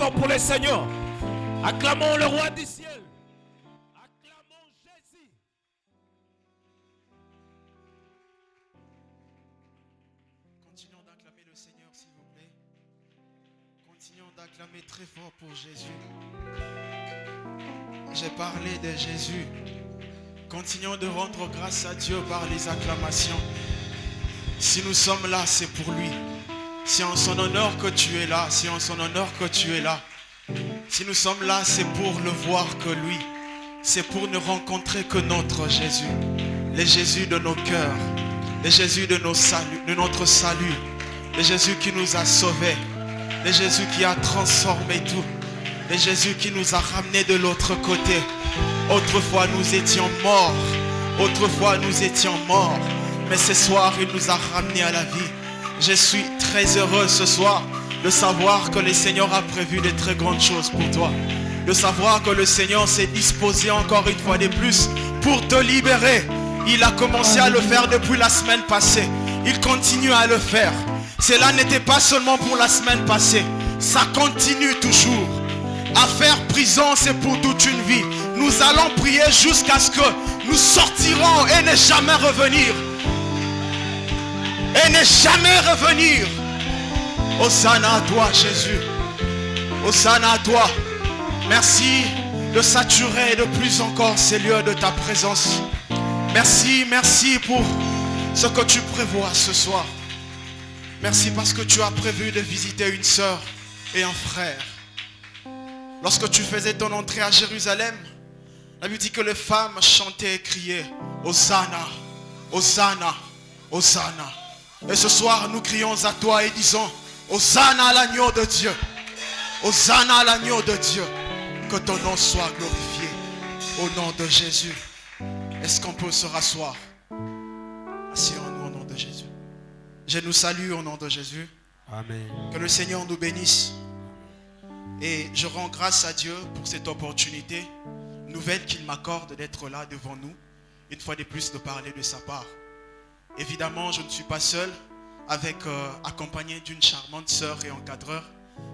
fort pour le Seigneur. Acclamons le roi du ciel. Acclamons Jésus. Continuons d'acclamer le Seigneur, s'il vous plaît. Continuons d'acclamer très fort pour Jésus. J'ai parlé de Jésus. Continuons de rendre grâce à Dieu par les acclamations. Si nous sommes là, c'est pour lui. C'est en son honneur que tu es là. C'est en son honneur que tu es là. Si nous sommes là, c'est pour le voir que lui. C'est pour ne rencontrer que notre Jésus. Le Jésus de nos cœurs. Le Jésus de notre salut. Le Jésus qui nous a sauvés. Le Jésus qui a transformé tout. Le Jésus qui nous a ramenés de l'autre côté. Autrefois nous étions morts. Autrefois nous étions morts. Mais ce soir il nous a ramenés à la vie. Je suis très heureux ce soir de savoir que le Seigneur a prévu de très grandes choses pour toi. De savoir que le Seigneur s'est disposé encore une fois de plus pour te libérer. Il a commencé à le faire depuis la semaine passée. Il continue à le faire. Cela n'était pas seulement pour la semaine passée. Ça continue toujours. À faire prison, c'est pour toute une vie. Nous allons prier jusqu'à ce que nous sortirons et ne jamais revenir. Et ne jamais revenir. Hosanna à toi, Jésus. Hosanna à toi. Merci de saturer de plus encore ces lieux de ta présence. Merci, merci pour ce que tu prévois ce soir. Merci parce que tu as prévu de visiter une sœur et un frère. Lorsque tu faisais ton entrée à Jérusalem, la Bible dit que les femmes chantaient et criaient Hosanna, Hosanna, Hosanna. Et ce soir, nous crions à toi et disons Hosanna à l'agneau de Dieu. Hosanna à l'agneau de Dieu. Que ton nom soit glorifié. Au nom de Jésus. Est-ce qu'on peut se rasseoir? Asseyons-nous au nom de Jésus. Je nous salue au nom de Jésus. Amen. Que le Seigneur nous bénisse. Et je rends grâce à Dieu pour cette opportunité nouvelle qu'il m'accorde d'être là devant nous. Une fois de plus de parler de sa part. Évidemment, je ne suis pas seul, accompagné d'une charmante sœur et encadreur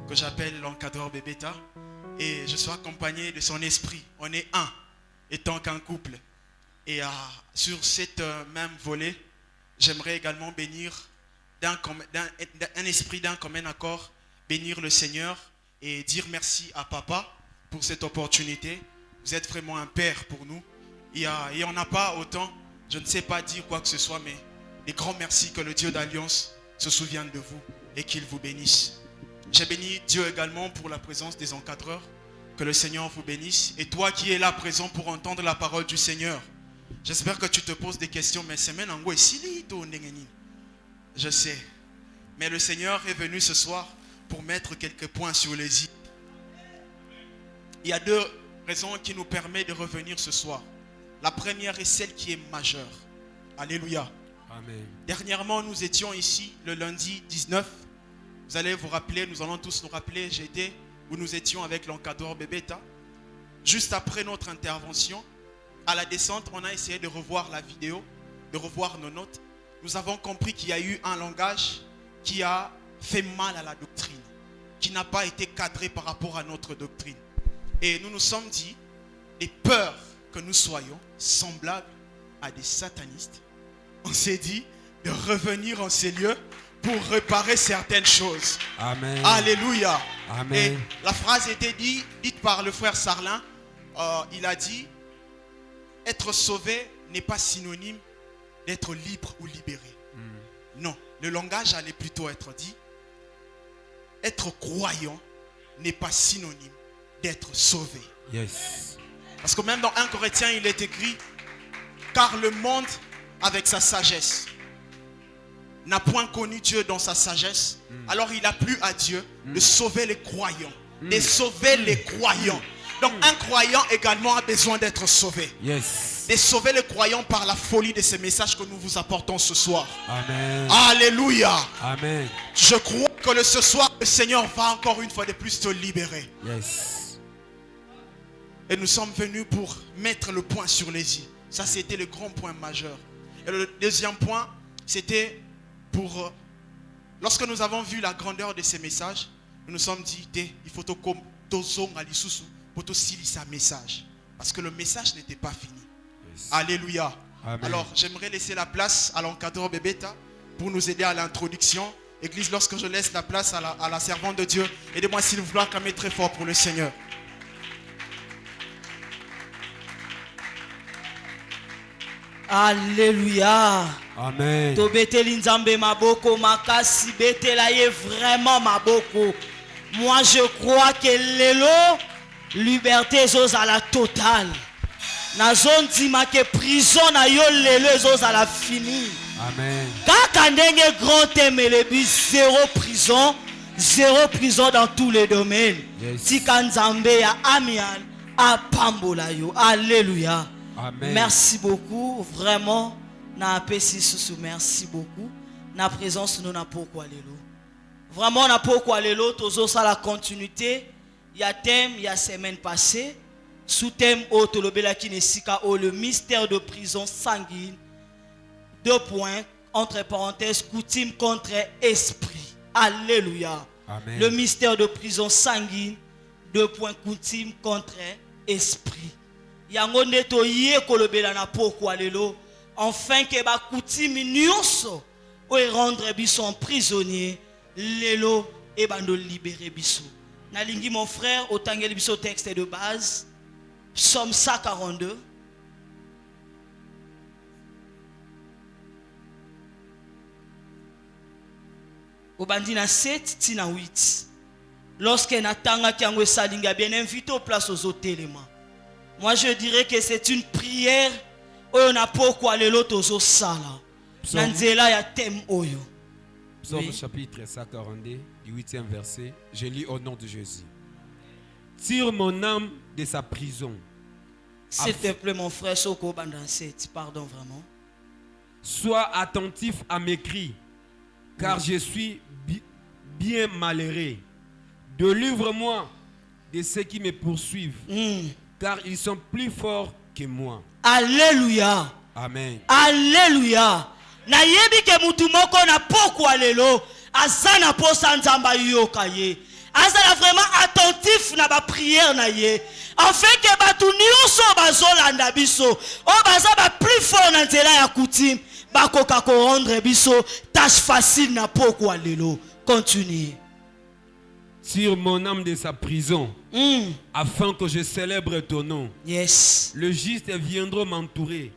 que j'appelle l'encadreur Bébéta. Et je suis accompagné de son esprit. On est un, étant qu'un couple. Et sur cette même volet, j'aimerais également bénir un esprit d'un commun accord, bénir le Seigneur et dire merci à Papa pour cette opportunité. Vous êtes vraiment un père pour nous. Il n'y en a pas autant, je ne sais pas dire quoi que ce soit, mais des grands merci que le Dieu d'Alliance se souvienne de vous et qu'il vous bénisse. J'ai béni Dieu également pour la présence des encadreurs. Que le Seigneur vous bénisse. Et toi qui es là présent pour entendre la parole du Seigneur, j'espère que tu te poses des questions. Mais c'est maintenant je sais. Mais le Seigneur est venu ce soir pour mettre quelques points sur les i. Il y a deux raisons qui nous permettent de revenir ce soir. La première est celle qui est majeure. Alléluia. Amen. Dernièrement, nous étions ici le lundi 19. Vous allez vous rappeler, nous allons tous nous rappeler, j'étais où nous étions avec l'encadreur Bébéta. Juste après notre intervention, à la descente, on a essayé de revoir la vidéo, de revoir nos notes. Nous avons compris qu'il y a eu un langage qui a fait mal à la doctrine, qui n'a pas été cadré par rapport à notre doctrine. Et nous nous sommes dit, des peurs que nous soyons semblables à des satanistes, on s'est dit de revenir en ces lieux pour réparer certaines choses. Amen. Alléluia. Amen. Et la phrase était dite par le frère Sarlin. Il a dit, être sauvé n'est pas synonyme d'être libre ou libéré. Non, le langage allait plutôt être dit, être croyant n'est pas synonyme d'être sauvé. Yes. Parce que même dans 1 Corinthiens, il est écrit, car le monde, avec sa sagesse, n'a point connu Dieu dans sa sagesse. Alors il a plu à Dieu de sauver les croyants. De sauver les croyants. Donc un croyant également a besoin d'être sauvé. Yes. De sauver les croyants par la folie de ces messages que nous vous apportons ce soir. Amen. Alléluia. Amen. Je crois que ce soir, le Seigneur va encore une fois de plus te libérer. Yes. Et nous sommes venus pour mettre le point sur les i. Ça, c'était le grand point majeur. Et le deuxième point, c'était pour... lorsque nous avons vu la grandeur de ces messages, nous nous sommes dit, il faut pour sa message. Parce que le message n'était pas fini. Yes. Alléluia. Amen. Alors, j'aimerais laisser la place à l'encadreur Bébéta pour nous aider à l'introduction. Église, lorsque je laisse la place à la servante de Dieu, aidez-moi s'il vous plaît à acclamer très fort pour le Seigneur. Alléluia. Amen. To beteli nzambe maboko makasi betela ye vraiment maboko. Moi je crois que lelo liberté ezozala totale. Nazondima ke prison na yo lelo ezozala fini. Amen. Kaka ndenge grand temelebi zéro prison dans tous les domaines. Yes. Tika nzambe ya amial apambola yo. Alléluia. Amen. Merci beaucoup, vraiment. Na pesi susu, merci beaucoup. Na présence nous na pourquoi lelo. Vraiment na pourquoi lelo tozo ça la continuité. Il y a thème, il y a semaine passée. Sous thème au tolobela kinesika au le mystère de prison sanguine. 2 points entre parenthèses coutume contre esprit. Alléluia. Amen. Le mystère de prison sanguine. 2 points coutume contre esprit. Yango neto ye kolobela na pourquoi lelo enfin que ba coutume nyonso o rendre biso prisonnier lelo e bando libérer biso. Nalingi mon frère otangeli biso texte de base Psaume 142. Obandi na 7 tina 8. Lorsque natanga kiango salinga bien invité au place aux hôtels. Moi je dirais que c'est une prière oyo na pourquoi lelo tozo sala. Nanzela ya thème oyo. Psaume Oui. chapitre 142, du 8e verset. Je lis au nom de Jésus. Tire mon âme de sa prison. S'il te plaît mon frère Soko Bandanset, pardon vraiment. Sois attentif à mes cris, car je suis bien malheureux. Délivre-moi de ceux qui me poursuivent, car ils sont plus forts que moi. Alléluia. Amen. Alléluia. Na yebi ke mutu moko na pourquoi lelo azana posa nzamba yoka ye. Azala vraiment attentif na ba prière na ye. Afin que batu nyonso bazolanda biso, o baza ba plus fort na nzela ya coutume, bakoka ko rendre biso tâche facile na pourquoi lelo. Continue. Tire mon âme de sa prison, afin que je célèbre ton nom. Yes. Le juste viendra m'entourer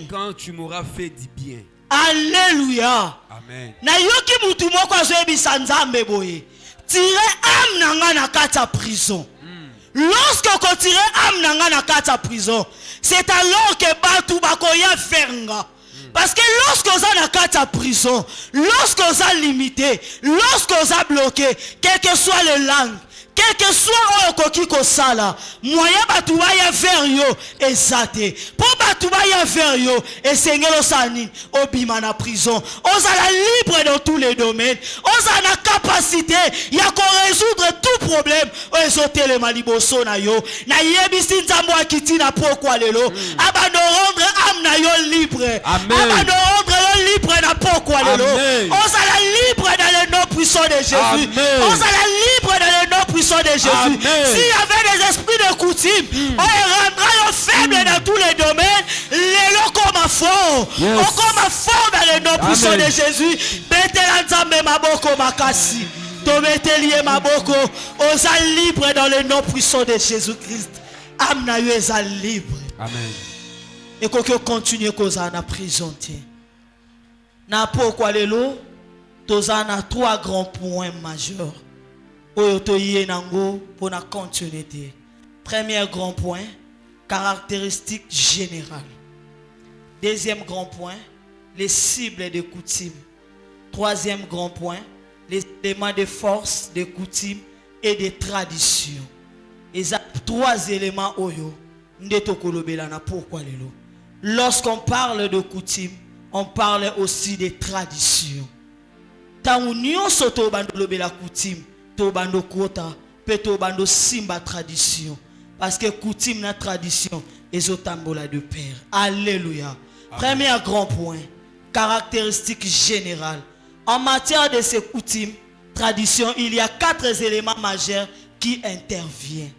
quand tu m'auras fait du bien. Alléluia. Amen. Na yoki mutu moko azoyebisa nzambe boye. Tire âme nanga na kati ya prison. Lorsque on tire âme nanga na kati ya prison, c'est alors que batu bakoya fernga. Parce que lorsqu'on a na kati ya prison, lorsqu'on a limité, lorsqu'on a bloqué, quelle que soit les langues, quel que soit okoki kosala, moyen batuba ya vers yo ezate. Pour batuba ya vers yo esengelo sani obima na prison. On a libre dans tous les domaines. On a la capacité ya ko résoudre tout problème. On ezote le maliboso na yo. Na yebisi nzambo akiti na pourquoi lelo. Abano rendre âme na yo libre. Amen. Abano rendre yo libre na pourquoi lelo. Amen. On a libre dans le nom puissant de Jésus. Amen. On a libre dans le nom puissant de Jésus. Amen. S'il y avait des esprits de coutume, on rendra faible dans tous les domaines. Les locaux comme fort. Yes. On comme fort dans le nom puissant Amen. de Jésus. Betela nzambe maboko makasi. To betelie maboko. Osa libre dans le nom puissant de Jésus-Christ. Amna yo eza libre. Amen. Et qu'on continue koza na prison te. Na pourquoi lelo toza na 3 grands points majeurs. Pour la continuité. Premier grand point, caractéristiques générales. Deuxième grand point, les cibles des coutumes. Troisième grand point, les éléments de force, des coutumes et des traditions. Et ça, 3 éléments oyo. Pourquoi lelo? Lorsqu'on parle de coutumes, on parle aussi des traditions. Tant union soto bandolo la coutume. Tobando kota, petobando simba tradition. Parce que coutume na tradition, ezotambola de père. Alléluia. Premier grand point, caractéristique générale. En matière de ces coutumes, tradition, il y a 4 éléments majeurs qui interviennent.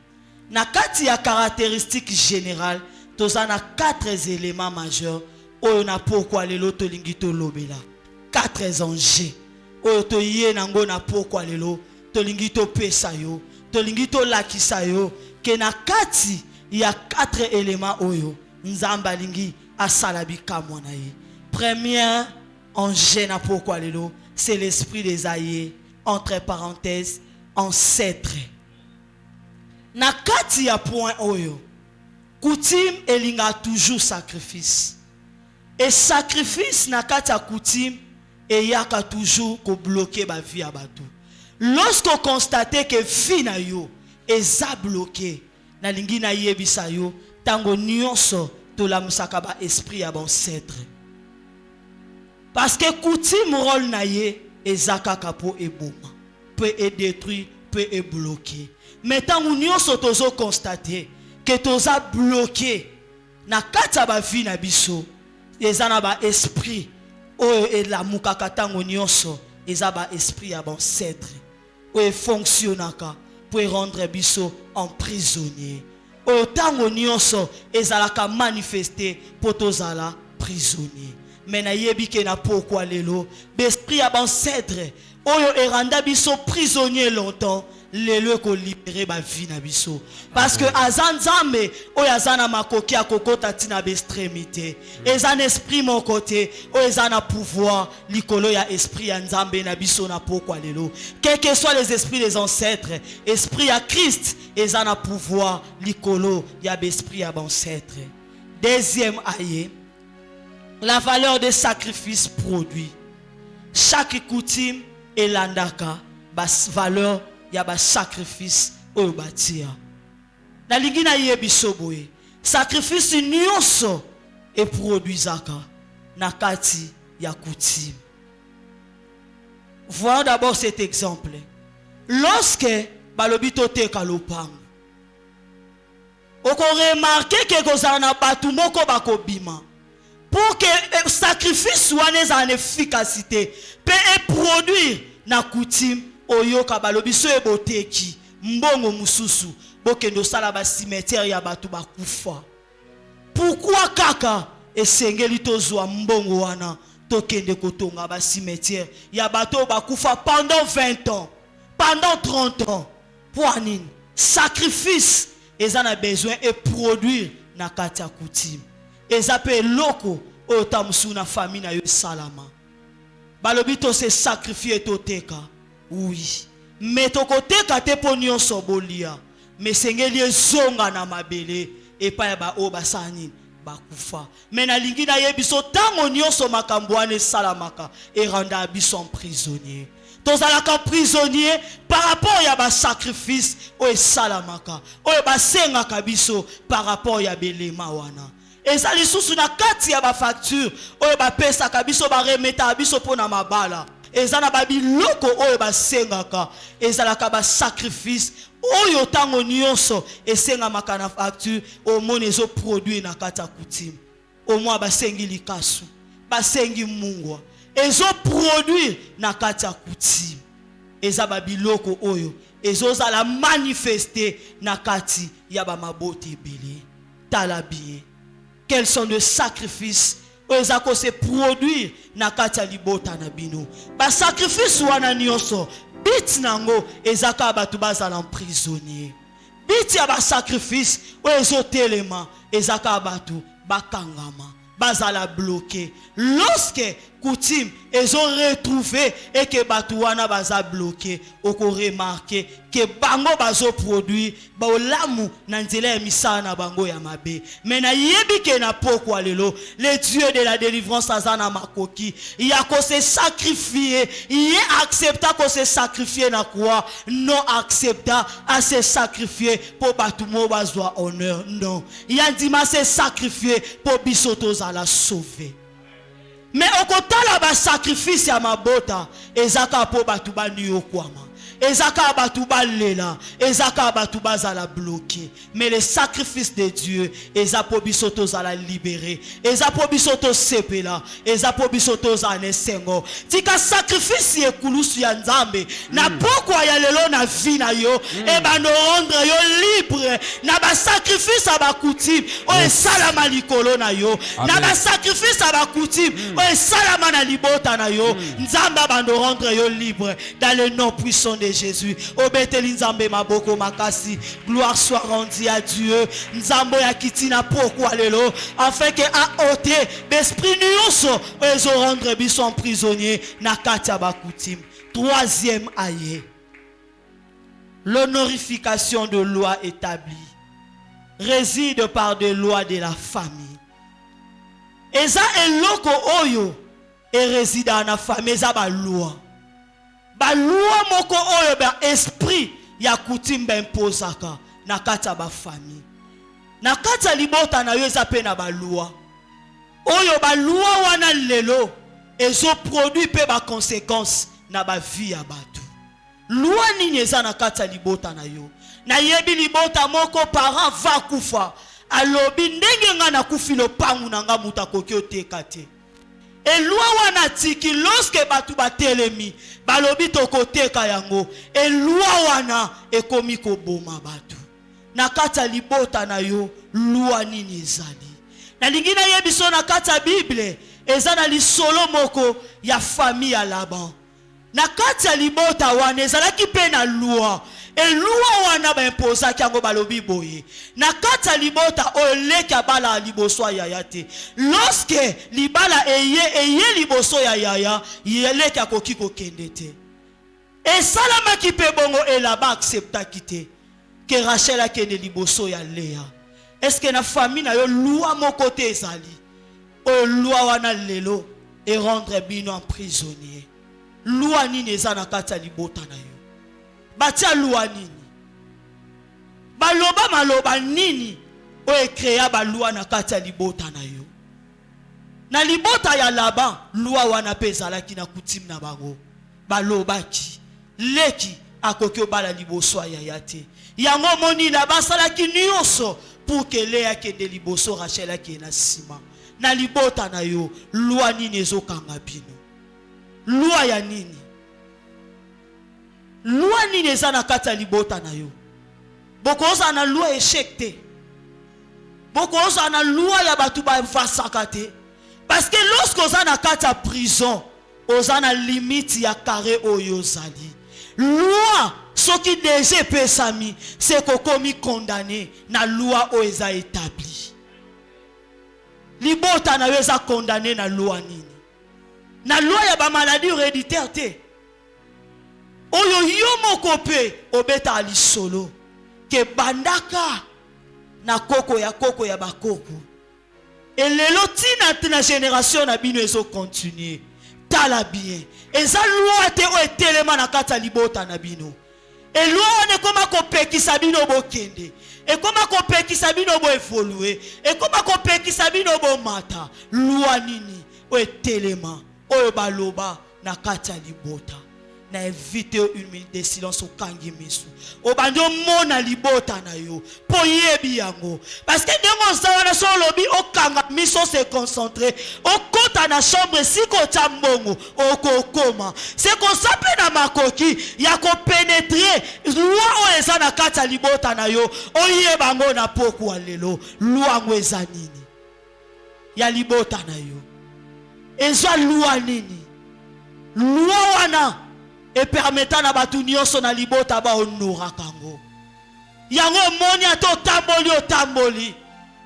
Na kati ya caractéristique générale, tozana 4 éléments majeurs. Oyo na pourquoi lelo tolingi to lobela. 4 enjeux. Oyo to ye nango na pourquoi lelo tolingi to pesa yo, tolingi to lakisa yo ke na kati ya 4 éléments oyo nzamba lingi asalabi kamwa na ye. Premier enjeu na pourquoi lelo, c'est l'esprit des aïeux, entre parenthèses, ancêtre. Na kati ya point oyo, coutume elinga toujours sacrifice. Et sacrifice na kati ya coutume et yaka toujours ko bloquer ba vie ya bato. Lorsqu'on constate que vie na yo eza bloqué, na lingi na yebisa yo tango nyonso to la musaka ba esprit ya ancêtre. Parce que coutume rôle na ye ezaka kapo e boma, peut e détruire, peut e bloquer. Mais tango nyonso tozo constater que toza bloqué na kati ya ba vie na biso, ezana ba esprit oyo e la mukaka tango nyonso eza ba esprit ya ancêtre oyo fonctionnaka pour rendre biso en prisonnier. Oyo tango nyonso ezalaka manifester pour tozala prisonnier. Mais na yebi ke na pourquoi lelo l'esprit ya ancêtre oyo eranda biso prisonnier longtemps, lelo ko libérer ba vie na biso. Parce que azanzambe oyo azana makoki akokota tina be extrémité. Ezan esprit mon côté oyo ezana pouvoir likolo ya esprit ya nzambe na biso na pourquoi lelo. Quels que soient les esprits des ancêtres, esprit ya Christ ezana pouvoir likolo ya be esprit ya ancêtre. Deuxième aïe, la valeur des sacrifices produits. Chaque coutume et landaka bas valeur ya ba sacrifice oyo batia. Na lingina yebiso boye. Sacrifice nyonso et produisaka na kati ya coutume. Voyons d'abord cet exemple. Lorsque balobito te kalopango, oko remarquer que kozana batu moko bakobima. Pour que le sacrifice soit en efficacité, peut produire na coutume oyoka balobiso eboteki mbongo mususu bokendo sala ba cimetière ya batu bakufa. Pourquoi kaka esengeli tozwa mbongo wana tokende kotonga ba cimetière ya batu bakufa pendant 20 ans, pendant 30 ans? Pour nini? Sacrifice ezana besoin et produire na kati ya coutume. Ezape loko otamusu na famille na yo salama. Balobito se sacrifier toteka. Oui. Mais tokoteka te po nyonso bolia. Mais sengeli zonga na mabele et pa ba o basani bakufa. Mais na lingi na yebiso tango nyonso makambwane salamaka et randa biso prisonnier. Tozalaka prisonnier par rapport ya ba sacrifice o salamaka. O ba senga kabiso par rapport ya belema wana. Ezali susu na kati ya ba facture oyo ba pesa kabiso ba remeta biso pona mabala. Ezana ba biloko oyo ba sengaka, ezalaka ba sacrifice oyo tango nyonso esenga makana facture au mona ezo produit na kati ya coutume. Au moins ba sengi likasu, ba sengi mungwa, ezo produire na kati ya coutume. Eza ba biloko oyo ezoza la manifester na kati ya ba mabote ebele. Tala bien. Quels sont les sacrifices ezako se produire na kati ya libota na bino. Ba sacrifice wana nyonso bit nango ezaka batu bazala prisonnier. Bit ya ba sacrifice ezo telema ezaka batu bakangama bazala bloqué. Lorsque coutume ezo retrouvé et que batu wana baza bloqué, oko remarquer que bango bazo produit ba olamu na nzela ya misala na bango ya mabe. Mais na yebi ke na pokwa lelo le Dieu de la délivrance azana makoki ya ko se sacrifier, il accepta ko se sacrifier na quoi non accepta à se sacrifier pour batu mo bazwa honneur. Non, ya ndima se sacrifier pour bisoto za la sauver. Mais au côté là bas sacrifice ya mabota ezaka po batu bani yokwama. ezaka batu balela, ezaka batu bazala bloqué. Mais le sacrifice de Dieu, ezapo bisoto zala libéré, ezapo bisoto sepela, ezapo bisoto zane sengo. Tika sacrifice ye kulusu ya nzambe, na pokwa ya lelo na vie na yo, e ba no rendre yo libre, na ba sacrifice aba coutume, o esalama likolo na yo, na ba sacrifice aba coutume, o esalama na libota na yo, nzamba ba no rendre yo libre, dans le nom puissant de Jésus. Obeteli nzambe maboko makasi, gloire soit rendue à Dieu. Nzambo ya kitina pourquoi lelo, afin que a ôté l'esprit nyonso, ezo rendre biso prisonnier na kati ya ba coutume. Troisième aye. L'honorification de loi établie réside par des lois de la famille. Eza eloko oyo et réside dans la famille, eza ba loi. Ba loi moko oyo ba esprit ya coutume ba imposaka na kati ya ba famille. Na kati ya libota na yo eza pe na ba loi. Oyo ba loi wana lelo ezo produit pe ba conséquences na ba vie ya batu. Loi nini eza na kati ya libota na yo. Na yebi libota moko parent va kufa. Alobi ndenge nga na kufi lo pangu na nga muta koki oteka te. Et loi wana tiki lorsque batu batelemi balobi tokoteka yango. Et loi wana ekomi koboma batu. Na kati ya libota na yo loi nini ezali. Na lingina yebiso na kati ya Bible eza na lisolo moko ya famille ya Laban. Na kati ya libota wana ezalaki pe na loi. Et loi wana ba imposa kiango balobi boye. Na kati ya libota oleka bala liboso ya yate. Lorsque libala eye liboso ya yaya, yeleka koki kokende te. Et salama ki pe bongo elaba accepta kite. Que Rachel a kende liboso ya Léa. Est-ce que na famille na yo loi mon côté ezali? O loi wana lelo et rendre bino en prisonnier. Loi nini eza na kati ya libota na yo? Batia loi nini? Baloba maloba nini? O ekrea ba loi na kati ya libota na yo. Na libota ya Laban, loi wana pe ezalaki na coutume na bango. Balobaki, leki akoki obala liboso ya yate. Yango moni na basalaki nyonso pour que Léa kende liboso Rachel akende na sima. Na libota na yo, loi nini ezokanga bino? Loi ya nini? Loi nini eza na kati ya libota na yo? Bokoza na loi échec te. Bokoza na loi ya batu ba fasaka te. Parce que lorsque oza na kati ya prison, oza na limite ya carré oyo zali. Loi soki déjà pesami, c'est kokomi condamné na loi o eza établi. Libota na yo eza condamné na loi nini? Na loi ya ba maladie héréditaire te. Oyo yo moko pe obeta alisolo ke bandaka na koko ya bakoko. Et lelo tina génération na bino ezo continuer. Tala bien. Eza loi te o etelema na kata libota na bino. Et loi ne koma kopekisa bino bokende. Et koma kopekisa bino bo évoluer. Et koma kopekisa bino bo mata. Loi nini o etelema o baloba na kata libota. Na invité une minute de silence au kangi misu. O bando mona libota na yo. Po yebi yango. Parce que dengo zawana so lobi o kanga miso se concentrer. O kota na chambre si ko tambongo o kokoma. Se ko sape na makoki ya ko pénétrer loi o eza na kata libota na yo. O yebango na poku alelo. Loi ngo eza nini? Ya libota na yo. Eza loi nini? Loi wana et permettant na batu nyonso na libota ba honora kango. Yango moni ato tamboli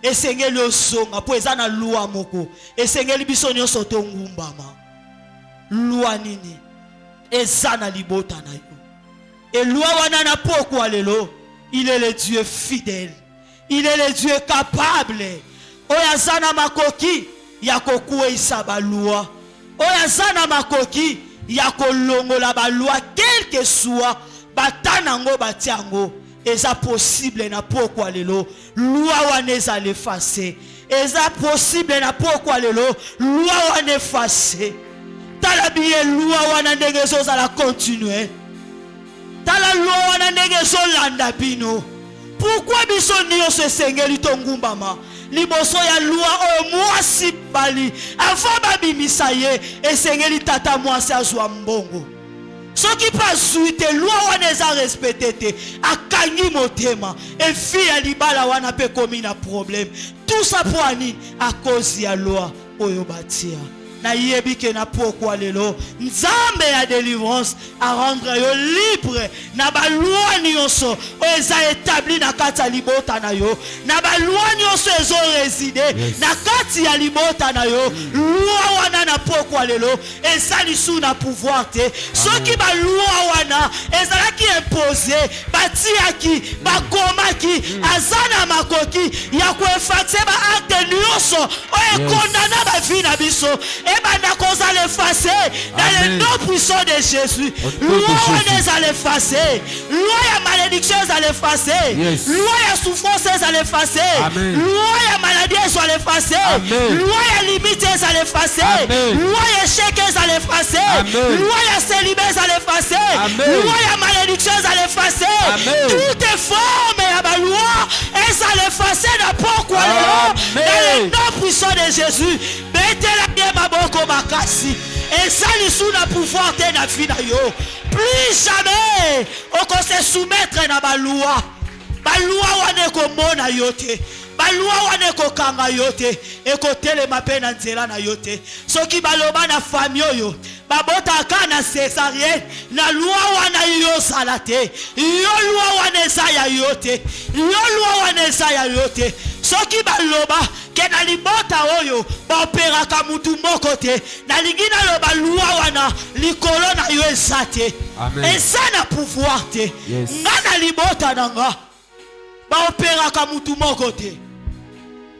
esengeli osonga po eza na loi moko esengeli biso nyonso to ngumbama. Loi nini eza na libota na yo. Et loi wana na poko lelo, il est le Dieu fidèle, il est le Dieu capable. Oyazana makoki ya kokuisa ba loi, oyazana makoki ya kolongola ba loi quel que soit batanango batiango. Eza possible na poko lelo loi wana eza l'effacer. Eza possible na poko lelo loi wana effacer. Tala bien loi wana ndenge zo za la continuer. tala loi wana ndenge ezolanda bino. Pourquoi biso nyonso esengeli tongumbama liboso ya loi oyo mwasi bali avant babimisa ye esengeli tata mwasi azwa mbongo. Soki pa zwi te loi wana eza respecte te akangi motema efi ya libala wana pe komi na problème. Tout ça pour ani à cause ya loi oyo batia. Na yebike na pourquoi lelo nzambe ya délivrance à rendre yo libre na ba loi nyonso eza établi na kati ya libota na yo na ba loi nyonso ezo résider na kati ya libota na yo loi wana na pourquoi lelo eza lisu na pouvoir te soki ba loi wana eza ki imposé batiaki bakomaki azana makoki ya ko effacer ba acte nyonso oyo condamna ba vie na biso. Et bien, nous allons l'effacer dans le nom puissant de Jésus. Loi à l'effacer. Loi à malédiction à l'effacer. Loi à souffrance à l'effacer. Loi à maladie à l'effacer. Loi à limite à l'effacer. Loi à échec à l'effacer. Loi à célibat à l'effacer. Loi à malédiction à l'effacer. Toutes les formes à la loi à l'effacer n'importe quoi. Dans le nom puissant de Jésus. Maboko makasi et ça li sous na pouvoir te na vie na yo plus jamais on peut se soumettre na ba loi wane ko mona yote ba loi wane ko kanga yote e ko telema pe na nzela na yote soki baloba na famille oyo babota kana césarienne na loi wana yo salate yo loi wane sa ya yote yo loi wane sa ya yote soki baloba ke na libota oyo ba operaka mutu moko te na lingina loba loi wana likolo na yo esate esa na pouvoir te nga na libota nanga ba operaka mutu moko te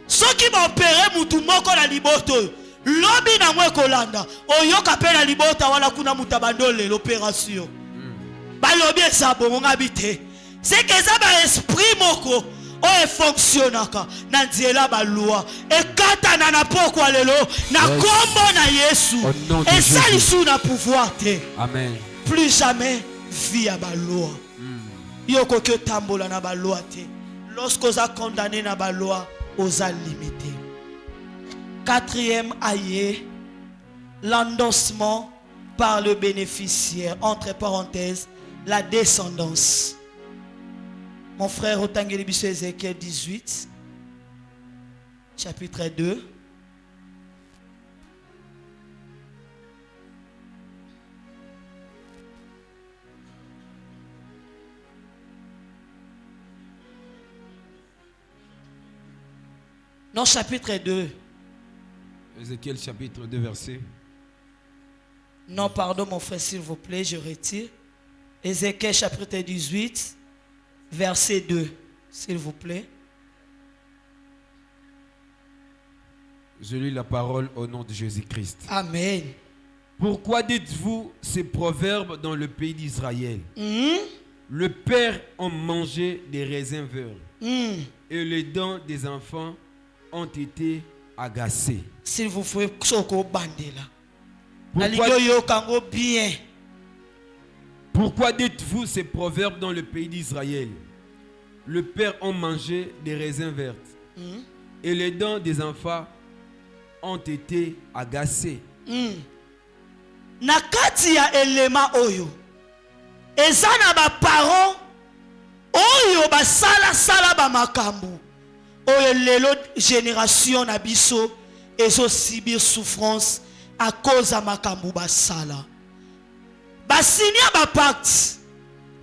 soki ba opere mutu moko na libota oyo lobi na mwe kolanda oyoka pe na libota wala kuna mutabandole l'opération ba lobi esa bonga bite c'est que ça ba esprit moko o fonctionnaka na nzela ba loi e katana na pokwa lelo na kombo na Yesu et ça lisu na pouvoir te amen plus jamais via ba loi yoko ke tambola na ba loi te lorsque oza condamné na ba loi oza limité. Quatrième aïe, l'endossement par le bénéficiaire, entre parenthèses la descendance. Mon frère Otangeli Biso Ézéchiel 18, chapitre 2. Non, chapitre 2. Ézéchiel chapitre 2, verset. Non, pardon mon frère, s'il vous plaît, je retire. Ézéchiel chapitre 18. Verset 2, s'il vous plaît. Je lis la parole au nom de Jésus-Christ. Amen. Pourquoi dites-vous ces proverbes dans le pays d'Israël? Le père a mangé des raisins verts et les dents des enfants ont été agacées. S'il vous plaît, Pourquoi dites-vous ces proverbes dans le pays d'Israël? Le père a mangé des raisins verts et les dents des enfants ont été agacées. Nakati ya elema oyo ezana ba parents oyo basala sala ba makambu oyo lelo génération na biso ezo subir souffrance à cause de makambu basala. Basinya ba pacte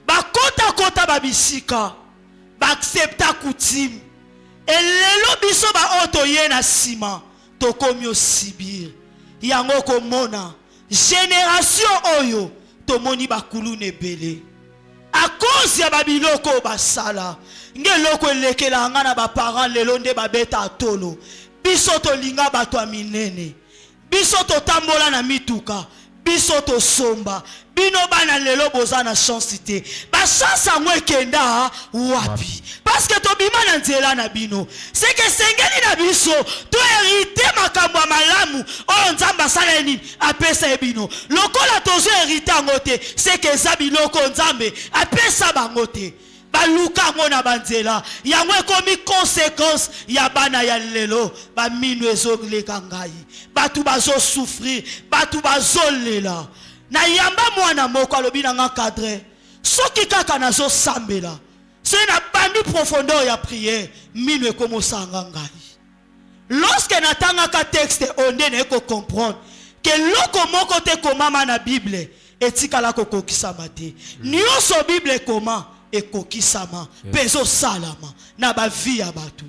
ba kota ba bisika ba accepta coutume et lelo biso ba otoye na sima tokomi osibir yango komona génération oyo tomoni bakulu nebele à cause ya babiloko basala ngeloko elekela nga na ba parents lelo nde babeta atolo biso tolinga bato ya minene biso totambola na mituka biso tosomba bino bana lelo boza na chance te ba chance yango ekenda wapi parce que tobima na nzela na bino c'est que sengeli na biso to hérité makambo ya malamu oyo nzambe asala nini apesa bino lokola tozo hérité yango te c'est que eza biloko nzambe apesa bango te baluka yango na banzela yango ekomi conséquence ya bana ya lelo bamino ezoleka ngai bato bazosouffrir bato bazolela na yamba mwana moko alobi na nga cadre soki kaka nazosambela c'est na bandi profondeur ya prière mino ekomosanga ngai lorsque natangaka texte onde na eko comprendre que loko moko te komama na Bible etikala kokokisama te nyonso Bible ekoma ekokisama pezo salama na ba vie ya bato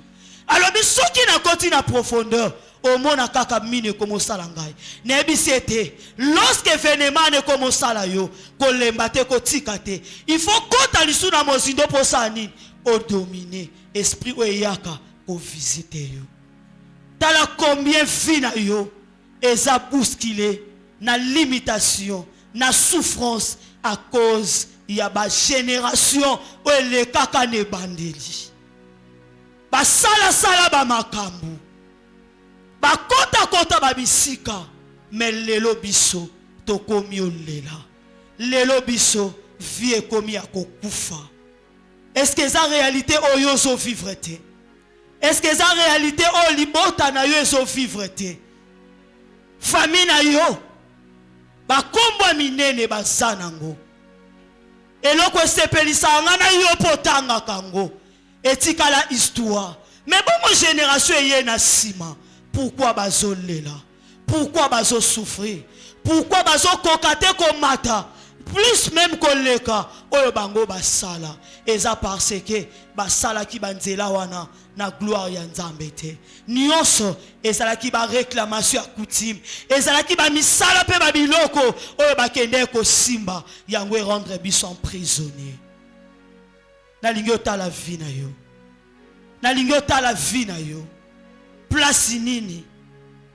alobi soki na koti na profondeur omona kaka mine komosala ngai nebisi ete lorsque événement ne komosala yo kolemba te kotika te il faut kota lisu na mozindo posa nini o dominer esprit oyaka ko visiter yo tala combien vie na yo eza bousculé na limitation na souffrance à cause ya ba génération o le kaka ne bandeli ba sala ba makambu ba kota ba bisika mais lelo biso tokomi olela lelo biso vie komi ya kokufa est-ce que ça réalité oyo zo vivre te est-ce que ça réalité o libota na yo zo vivre te famille na yo ba kombo minene bazanango eloko esepelisa nga na yo potanga kango etikala histoire mais bon génération eye na sima pourquoi bazolela pourquoi bazo souffrir pourquoi bazo kokate komata plus même koleka oyo bango basala eza parce que basala ki banzela wana na gloire ya nzambe te nyonso ezala ki ba réclamation ya coutume ezala ki ba misala pe ba biloko oyo bakende ko simba yango rendre biso prisonnier na lingi otala vie na yo na lingi otala vie na yo place nini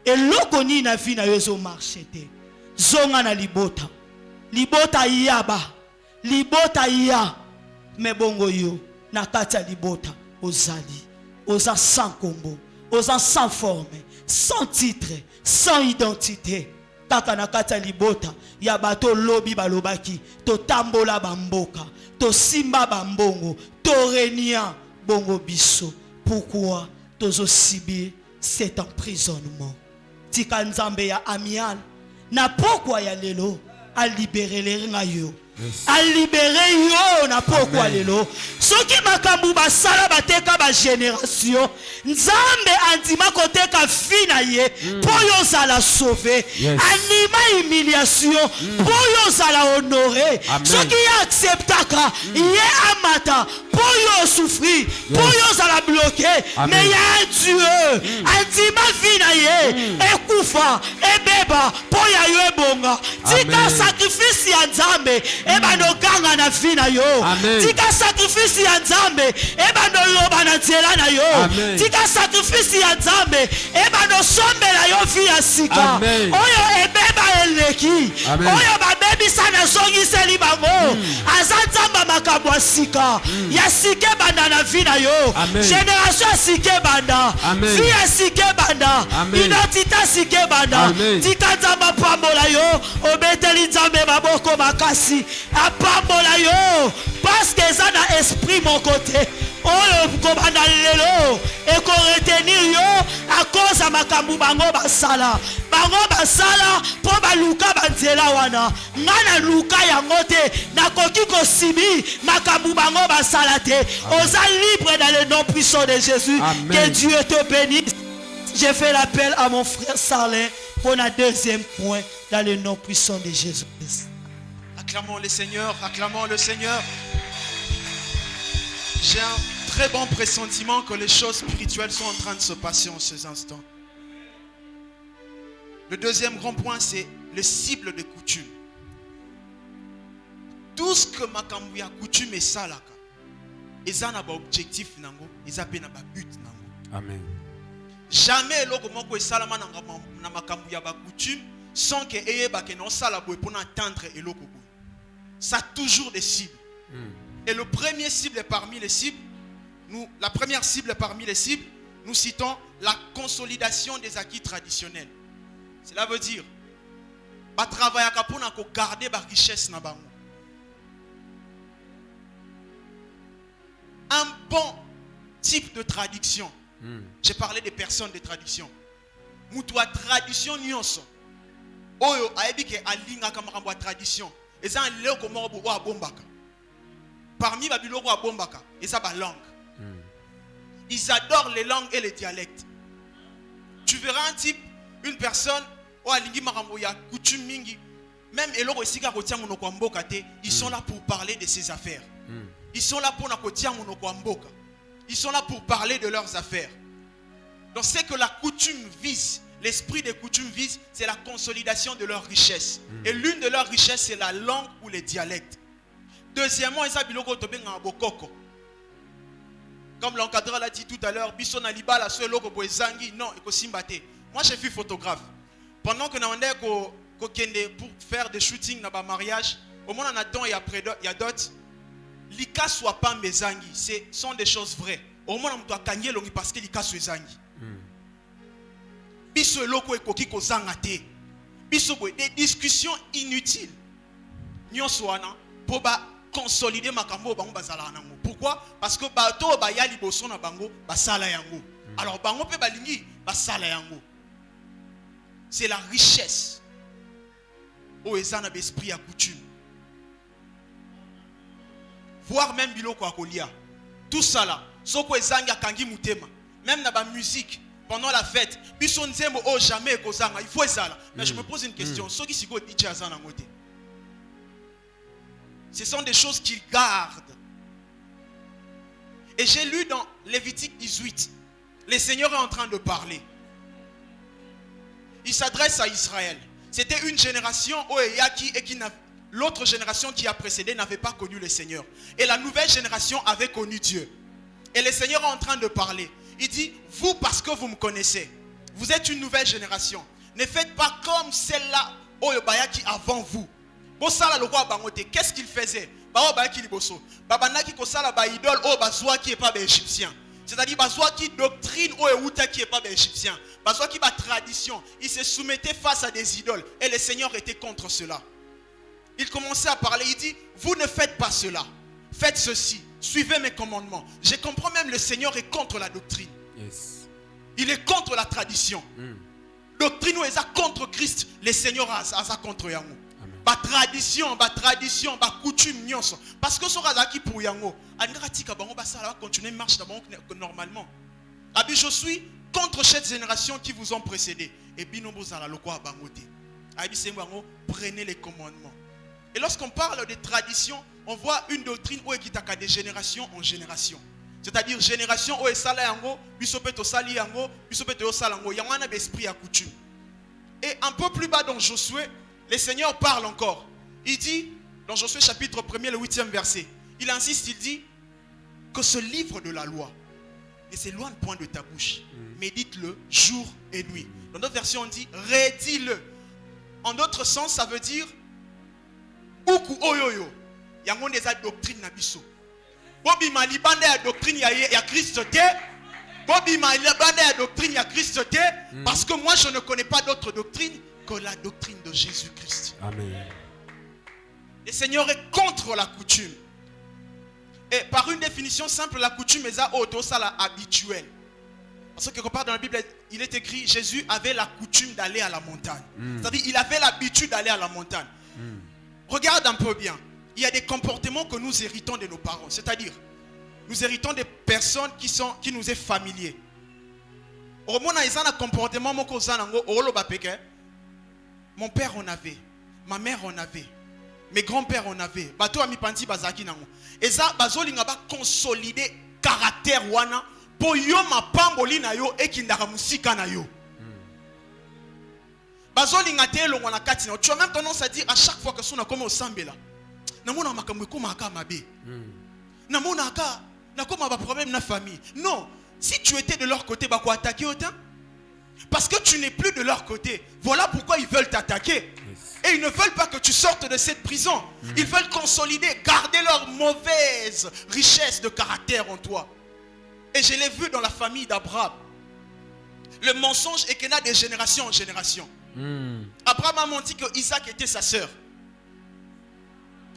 eloko nini na vie na yo zo marché te zonga na libota yaba libota ya me bongo yo na kati ya libota ozali oza sans combo oza sans forme sans titre sans identité kaka na kati ya libota ya bato lobi balobaki to tambola bamboka to simba bambongo to renia bongo biso pourquoi tozo subir cet emprisonnement tika nzambe ya amial na pourquoi ya lelo a libérer les ngayo a libérer yo na pourquoi lelo soki makambu basala bateka ba génération nzambe andima koteka fina ye pour yo sala sauver anima humiliation pour yo sala honorer soki ya acceptaka ye amata pour yo souffrir pour yo sala bloquer mais ya Dieu andima fina ye ekufa ebeba pour ya yo ebonga tika sacrifice ya nzambe eba no ganga na fina yo tika sacrifice ya nzambe eba no loba na nzela na yo tika sacrifice ya nzambe eba no sombela yo fi ya sika oyo ebeba eleki oyo babebi sana zongi seli bango azanzamba makambo ya sika ya sike banda na fina yo génération ya sike banda fi ya sike banda identité sike banda tika nzamba pambola yo obeteli nzambe maboko makasi apambola yo parce que ça na esprit mon côté oyo kobanda lelo et ko retenir yo à cause ya makambu bango basala po baluka banzela wana ngana luka yango te nakoki kosibi makambu bango basala te oza libre dans le nom puissant de Jésus. Que Dieu te bénisse. Je fais l'appel à mon frère Sarlin pour le deuxième point dans le nom puissant de Jésus. Acclamons le Seigneur, acclamons le Seigneur. J'ai un très bon pressentiment que les choses spirituelles sont en train de se passer en ces instants. Le deuxième grand point, c'est le cible de coutume. Tout ce que makambu ya coutume est ça là. Ils ont un objectif, ils ont un but. Amen. Jamais eloko moko esalama na makambu ya ba coutume sans que non sala pour atteindre eloko. Ça a toujours des cibles. Et le premier cible parmi les cibles, la première cible parmi les cibles, nous citons la consolidation des acquis traditionnels. Cela veut dire, travailler pour garder la richesse na bango. Un bon type de tradition. J'ai parlé des personnes de tradition. Moutoua tradition nyonso. Oyo aebike alinga kamakambo tradition. Et ça un loko morobo wa bombaka. Parmi babiloko wa bombaka, et ça ba langue. Ils adorent les langues et les dialectes. Tu verras un type, une personne, ou alingi makambo ya coutume mingi, même eloko esika kotia monoko mboka te, ils sont là pour parler de ses affaires. Ils sont là pour nakotia monoko mboka. Ils sont là pour parler de leurs affaires. Donc c'est que la coutume vise, l'esprit des coutumes vise, c'est la consolidation de leur richesse. Et l'une de leurs richesses, c'est la langue ou les dialectes. Deuxièmement, ils ont biloko tobenga bokoko. Comme l'encadreur l'a dit tout à l'heure, Bisson Aliba la seule logo boezangi, non, il faut s'imbater. Moi, je suis photographe. Pendant que nous avons pour faire des shootings dans le mariage, au moins on attend et après il y a d'autres. Lika soit pas mezangi, ce sont des choses vraies. Au moins on doit gagner l'ongi parce que lika soit zangi. Biso logo et koki ko zangate. Biso des discussions inutiles. Nyon soana pour consolider makambo bango bazala nango. Pourquoi? Parce que bato ba ya liboso na bango basala yango. Alors bango pe balingi basala yango. C'est la richesse. O ezana l'esprit à coutume. Voir même biloko akolia. Tout ça là, soko ezanga kangi mutema. Même dans la musique pendant la fête, biso nzembo oh jamais kozanga, il faut ezala. Mais je me pose une question, ceux qui siko DJ azana ngote. Ce sont des choses qu'ils gardent. Et j'ai lu dans Lévitique 18, le Seigneur est en train de parler. Il s'adresse à Israël. C'était une génération l'autre génération qui a précédé n'avait pas connu le Seigneur. Et la nouvelle génération avait connu Dieu. Et le Seigneur est en train de parler. Il dit, vous parce que vous me connaissez, vous êtes une nouvelle génération. Ne faites pas comme celle-là qui avant vous. Qu'est-ce qu'il faisait? C'est-à-dire qui doctrine qui est pas égyptien. Qui tradition. Il se soumettait face à des idoles. Et le Seigneur était contre cela. Il commençait à parler. Il dit, vous ne faites pas cela. Faites ceci. Suivez mes commandements. Je comprends même le Seigneur est contre la doctrine. Yes. Il est contre la tradition. Doctrine ou est contre Christ. Le Seigneur a contre Yango. Tradition, coutume, parce que ce qui pour Yango, continuer marche normalement. Je suis contre cette génération qui vous ont précédé. Et prenez les commandements. Et lorsqu'on parle de tradition, on voit une doctrine qui est de génération en génération. C'est-à-dire génération où est sala yango, bisopeto sali yango, bisopeto salango, yangana d'esprit à coutume. Et un peu plus bas dans Josué, le Seigneur parle encore. Il dit, dans Josué chapitre 1er, le 8e verset, il insiste, il dit que ce livre de la loi ne s'éloigne point de ta bouche. Médite-le jour et nuit. Dans d'autres versions, on dit, redis-le. En d'autres sens, ça veut dire, Uku oyoyo, il y a des doctrines nabiso. Bobi malibanda ya doctrine ya Christ te. Bobi malibanda ya doctrine ya Christ te. Parce que moi, je ne connais pas d'autre doctrine que la doctrine de Jésus-Christ. Amen. Le Seigneur est contre la coutume. Et par une définition simple, la coutume est habituelle. Parce que quelque part dans la Bible, il est écrit, Jésus avait la coutume d'aller à la montagne. C'est-à-dire, il avait l'habitude d'aller à la montagne. Regarde un peu bien. Il y a des comportements que nous héritons de nos parents. C'est-à-dire, nous héritons des personnes qui nous est familier. Au moins, il y a un comportement mon père en avait, ma mère en avait, mes grands-pères en avaient. Bato ami panti bazaki nango. Et ça, bazolinga ba consolider caractère wana po yo mapamboli na yo ekindaka musika na yo. Bazolinga te longo na kati na. Tu as même tendance à dire à chaque fois que sona comme au sambela. Namona makamwe koma aka mabe. Namona aka na koma ba problème na famille. Non, si tu étais de leur côté ba ko attaquer autant. Parce que tu n'es plus de leur côté. Voilà pourquoi ils veulent t'attaquer. Et ils ne veulent pas que tu sortes de cette prison. Ils veulent consolider, garder leur mauvaise richesse de caractère en toi. Et je l'ai vu dans la famille d'Abraham. Le mensonge est qu'il y en a de génération en génération. Abraham a menti que Isaac était sa sœur.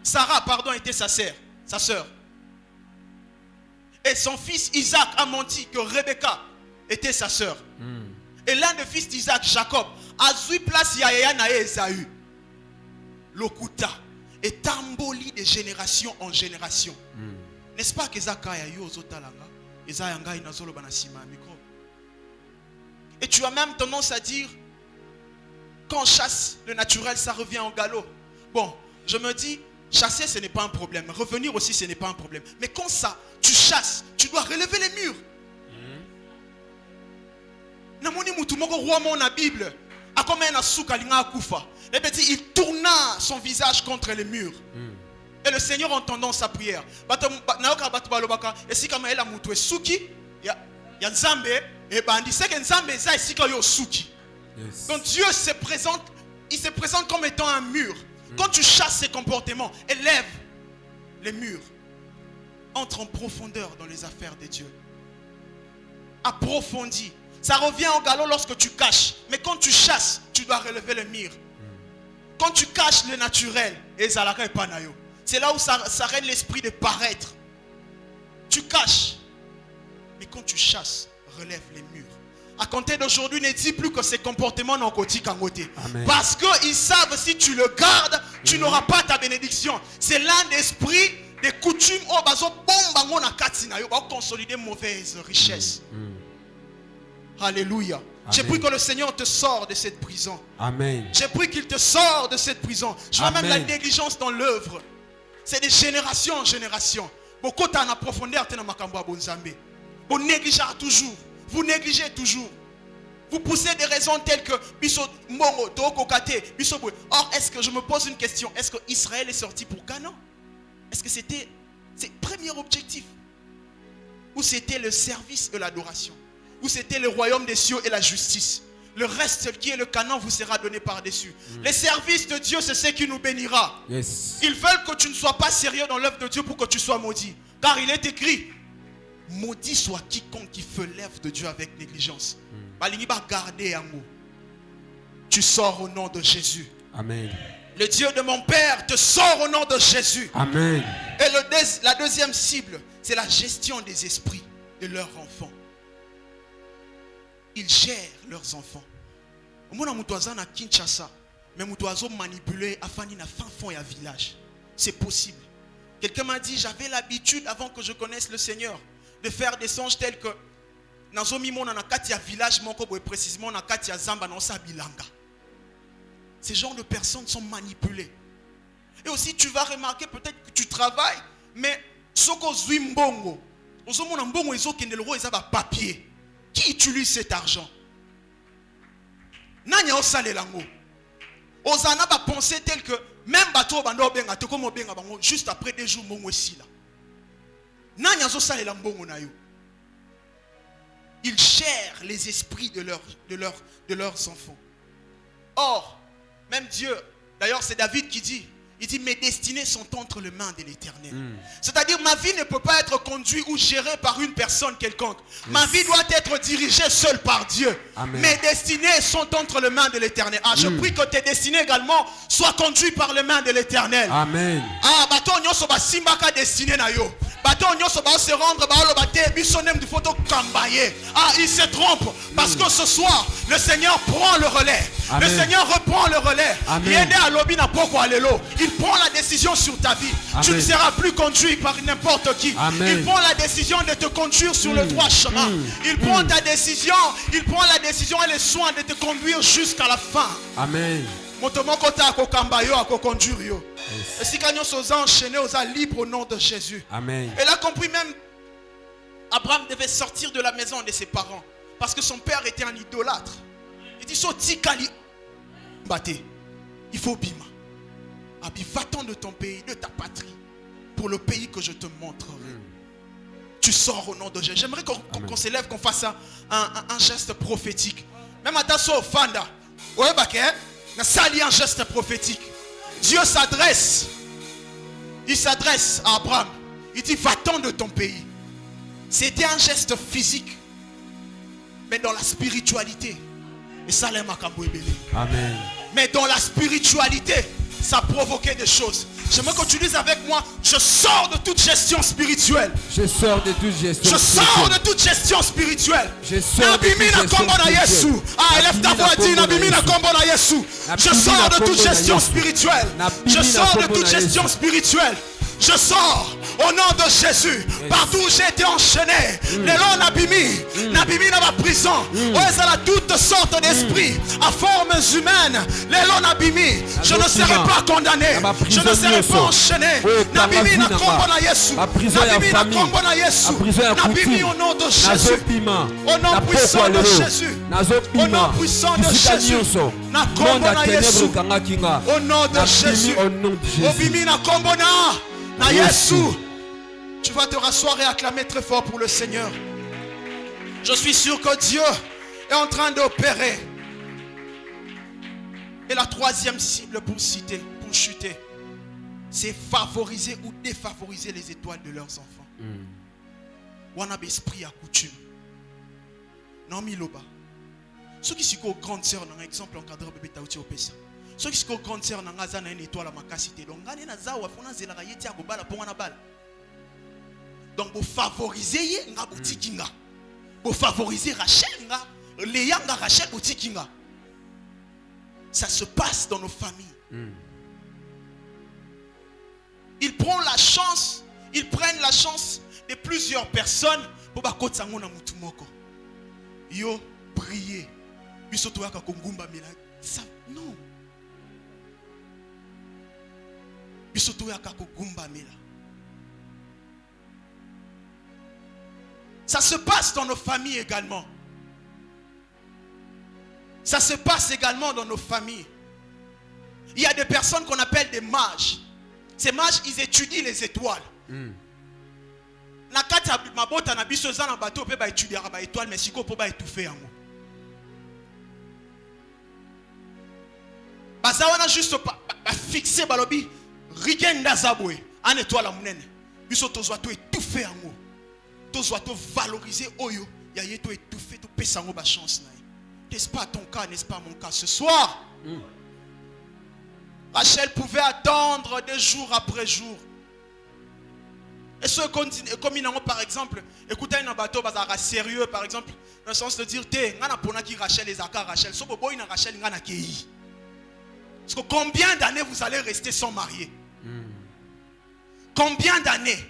Sarah, pardon, était sa sœur. Et son fils Isaac a menti que Rebecca était sa sœur. Et l'un des fils d'Isaac, Jacob, a eu place Yaya na Esaü. Lokuta est tamboli de génération en génération. N'est-ce pas que Zaka ya yo zotalanga, Ezayanga inazolo banasima micro. Et tu as même tendance à dire, quand on chasse le naturel, ça revient en galop. Bon, je me dis, chasser ce n'est pas un problème. Revenir aussi ce n'est pas un problème. Mais quand ça, tu chasses, tu dois relever les murs. Namoni mutu moko roi mon na Bible. A comme un souka linga akufa. Et bien il tourna son visage contre les murs. Et le Seigneur entendant sa prière. Et si comme elle a mutu suki, ya nzambe et bandi c'est que nzambe za sika yo suki. Donc Dieu se présente, il se présente comme étant un mur. Quand tu chasses ces comportements, élève les murs. Entre en profondeur dans les affaires de Dieu. Approfondis. Ça revient au galop lorsque tu caches. Mais quand tu chasses, tu dois relever le mur. Quand tu caches le naturel, c'est là où ça règne l'esprit de paraître. Tu caches. Mais quand tu chasses, relève les murs. À compter d'aujourd'hui, ne dis plus que ces comportements n'ont qu'au kangoté. Parce qu'ils savent si tu le gardes, tu n'auras pas ta bénédiction. C'est l'un d'esprit, des coutumes, consolider mauvaise richesse. Alléluia. J'ai pris que le Seigneur te sort de cette prison. Amen. J'ai pris qu'il te sort de cette prison. Je vois même la négligence dans l'œuvre. C'est de génération en génération. Beaucoup t'en a profondeur. Vous négligez toujours. Vous négligez toujours. Vous poussez des raisons telles que or, est-ce que je me pose une question? Est-ce que Israël est sorti pour Canaan? Est-ce que c'était le premier objectif? Ou c'était le service et l'adoration? Ou c'était le royaume des cieux et la justice? Le reste qui est le Canaan vous sera donné par-dessus. Les services de Dieu, c'est ce qui nous bénira. Ils veulent que tu ne sois pas sérieux dans l'œuvre de Dieu pour que tu sois maudit. Car il est écrit, maudit soit quiconque qui fait l'œuvre de Dieu avec négligence. Tu sors au nom de Jésus. Amen. Le Dieu de mon Père te sort au nom de Jésus. Amen. Et la deuxième cible, c'est la gestion des esprits de leurs enfants. Ils gèrent leurs enfants. Mais manipuler afin na fin fond ya village. C'est possible. Quelqu'un m'a dit, j'avais l'habitude avant que je connaisse le Seigneur de faire des songes tels que nazomi mona na kati ya village moko boy précisément na kati ya zamba na sa bilanga. Ces genres de personnes sont manipulées. Et aussi tu vas remarquer peut-être que tu travailles mais soko zwi mbongo. Ozomona mbongo ezokende lero eza ba papier. Qui utilise cet argent? Nanya osalelango. Ozana ba penser tel que même bateau bando benga te comme benga bango juste après 2 jours mbongo esila. Nanya osalela mbongo na yo. Ils gèrent les esprits de leurs enfants. Or, même Dieu, d'ailleurs c'est David qui dit, il dit mes destinées sont entre les mains de l'Éternel. C'est-à-dire ma vie ne peut pas être conduite ou gérée par une personne quelconque. Ma vie doit être dirigée seule par Dieu. Amen. Mes destinées sont entre les mains de l'Éternel. Je prie que tes destinées également soient conduites par les mains de l'Éternel. Amen. Bato nyonso ba simbaka destiné na yo. Bato nyonso ba se rendre ba lo bate bisonem du photo kambaye. Il se trompe parce que ce soir le Seigneur prend le relais. Amen. Le Seigneur reprend le relais. Amen. Il prend la décision sur ta vie. Amen. Tu ne seras plus conduit par n'importe qui. Amen. Il prend la décision de te conduire sur le droit chemin. Il prend ta décision. Il prend la décision et le soin de te conduire jusqu'à la fin. Amen. Et si nous sommes enchaînés, nous sommes libres au nom de Jésus. Amen. Elle a compris même, Abraham devait sortir de la maison de ses parents parce que son père était un idolâtre. Il dit il faut bima. Va-t'en de ton pays, de ta patrie, pour le pays que je te montrerai. Tu sors au nom de Jésus. J'aimerais qu'on s'élève, qu'on fasse un geste prophétique. Même à ta fanda. Ouais, na sali un geste prophétique. Dieu s'adresse. Il s'adresse à Abraham. Il dit, va-t'en de ton pays. C'était un geste physique. Mais dans la spiritualité. Et ça l'aime à Kambouébélé. Amen. Mais dans la spiritualité, ça provoquait des choses. J'aimerais que tu dises avec moi, je sors de toute gestion spirituelle. Je sors de toute gestion Je sors spirituelle. de toute gestion spirituelle. Je sors de toute Nabimi na gestion kombo na Yesu. spirituelle. Ah, élève ta voix, dis Nabimi na kombo na Yesu. Je Nabimi sors na de toute kombo na gestion Yesu. spirituelle. Nabimi Je na sors de kombo toute na gestion Yesu. spirituelle. Je sors au nom de Jésus. Partout où j'ai été enchaîné. Les longs Nabimi na ma prison. Ouais, ça a toutes sortes d'esprits à formes humaines. Les longs Nabimi. Je ne serai pas condamné. Je ne serai pas enchaîné. Nabimi na kombo na Yesu. Nabimi na kombo na Yesu. Nabimi au nom de Jésus. Au nom puissant de Jésus. Au nom puissant de Jésus. Na kombo na Yesu. Au nom de Jésus. Obimi na kombo na Yesu. Tu vas te rasseoir et acclamer très fort pour le Seigneur. Je suis sûr que Dieu est en train d'opérer. Et la troisième cible pour chuter, c'est favoriser ou défavoriser les étoiles de leurs enfants. On a l'esprit à coutume. Non, Miloba. Ceux qui sont grande sœur, dans exemple, encadré bébé Taouti au Pessa. Ceux qui sont grande sœur, dans Gaza, une étoile à ma cassité. Donc, on a zawa, on a zéla yeti à gobala pour un bal. Donc, pour favoriser, nga boutikinga. Pour favoriser Rachel, nga Léa, nga Rachel boutikinga. Ça se passe dans nos familles. Ils prennent la chance de plusieurs personnes pour bakot sango na mutu moko. Yo prier. Bisoto yaka kongumba mela. Ça non. Bisoto yaka kongumba mela. Ça se passe dans nos familles également. Ça se passe également dans nos familles. Il y a des personnes qu'on appelle des mages. Ces mages, ils étudient les étoiles. Na kati mabota na biso za na bateau pe ba étudier ba étoile mais siko po ba étouffer yango. Baza wana juste ba fixer balobi rigenda zabwe en étoile à munene. Biso tozwa to étouffer yango. Tozwa to valoriser oyo ya yeto étouffer to pesa yango ba chance na. N'est-ce pas ton cas, n'est-ce pas mon cas ce soir? Rachel pouvait attendre des jours après jour. Et ceux comme ils n'ont par exemple, écoutez un bateau bazara sérieux par exemple, dans le sens de dire te ngana pona ki Rachel les aka Rachel, so boy na Rachel ngana kei. Parce que combien d'années vous allez rester sans marier? Combien d'années?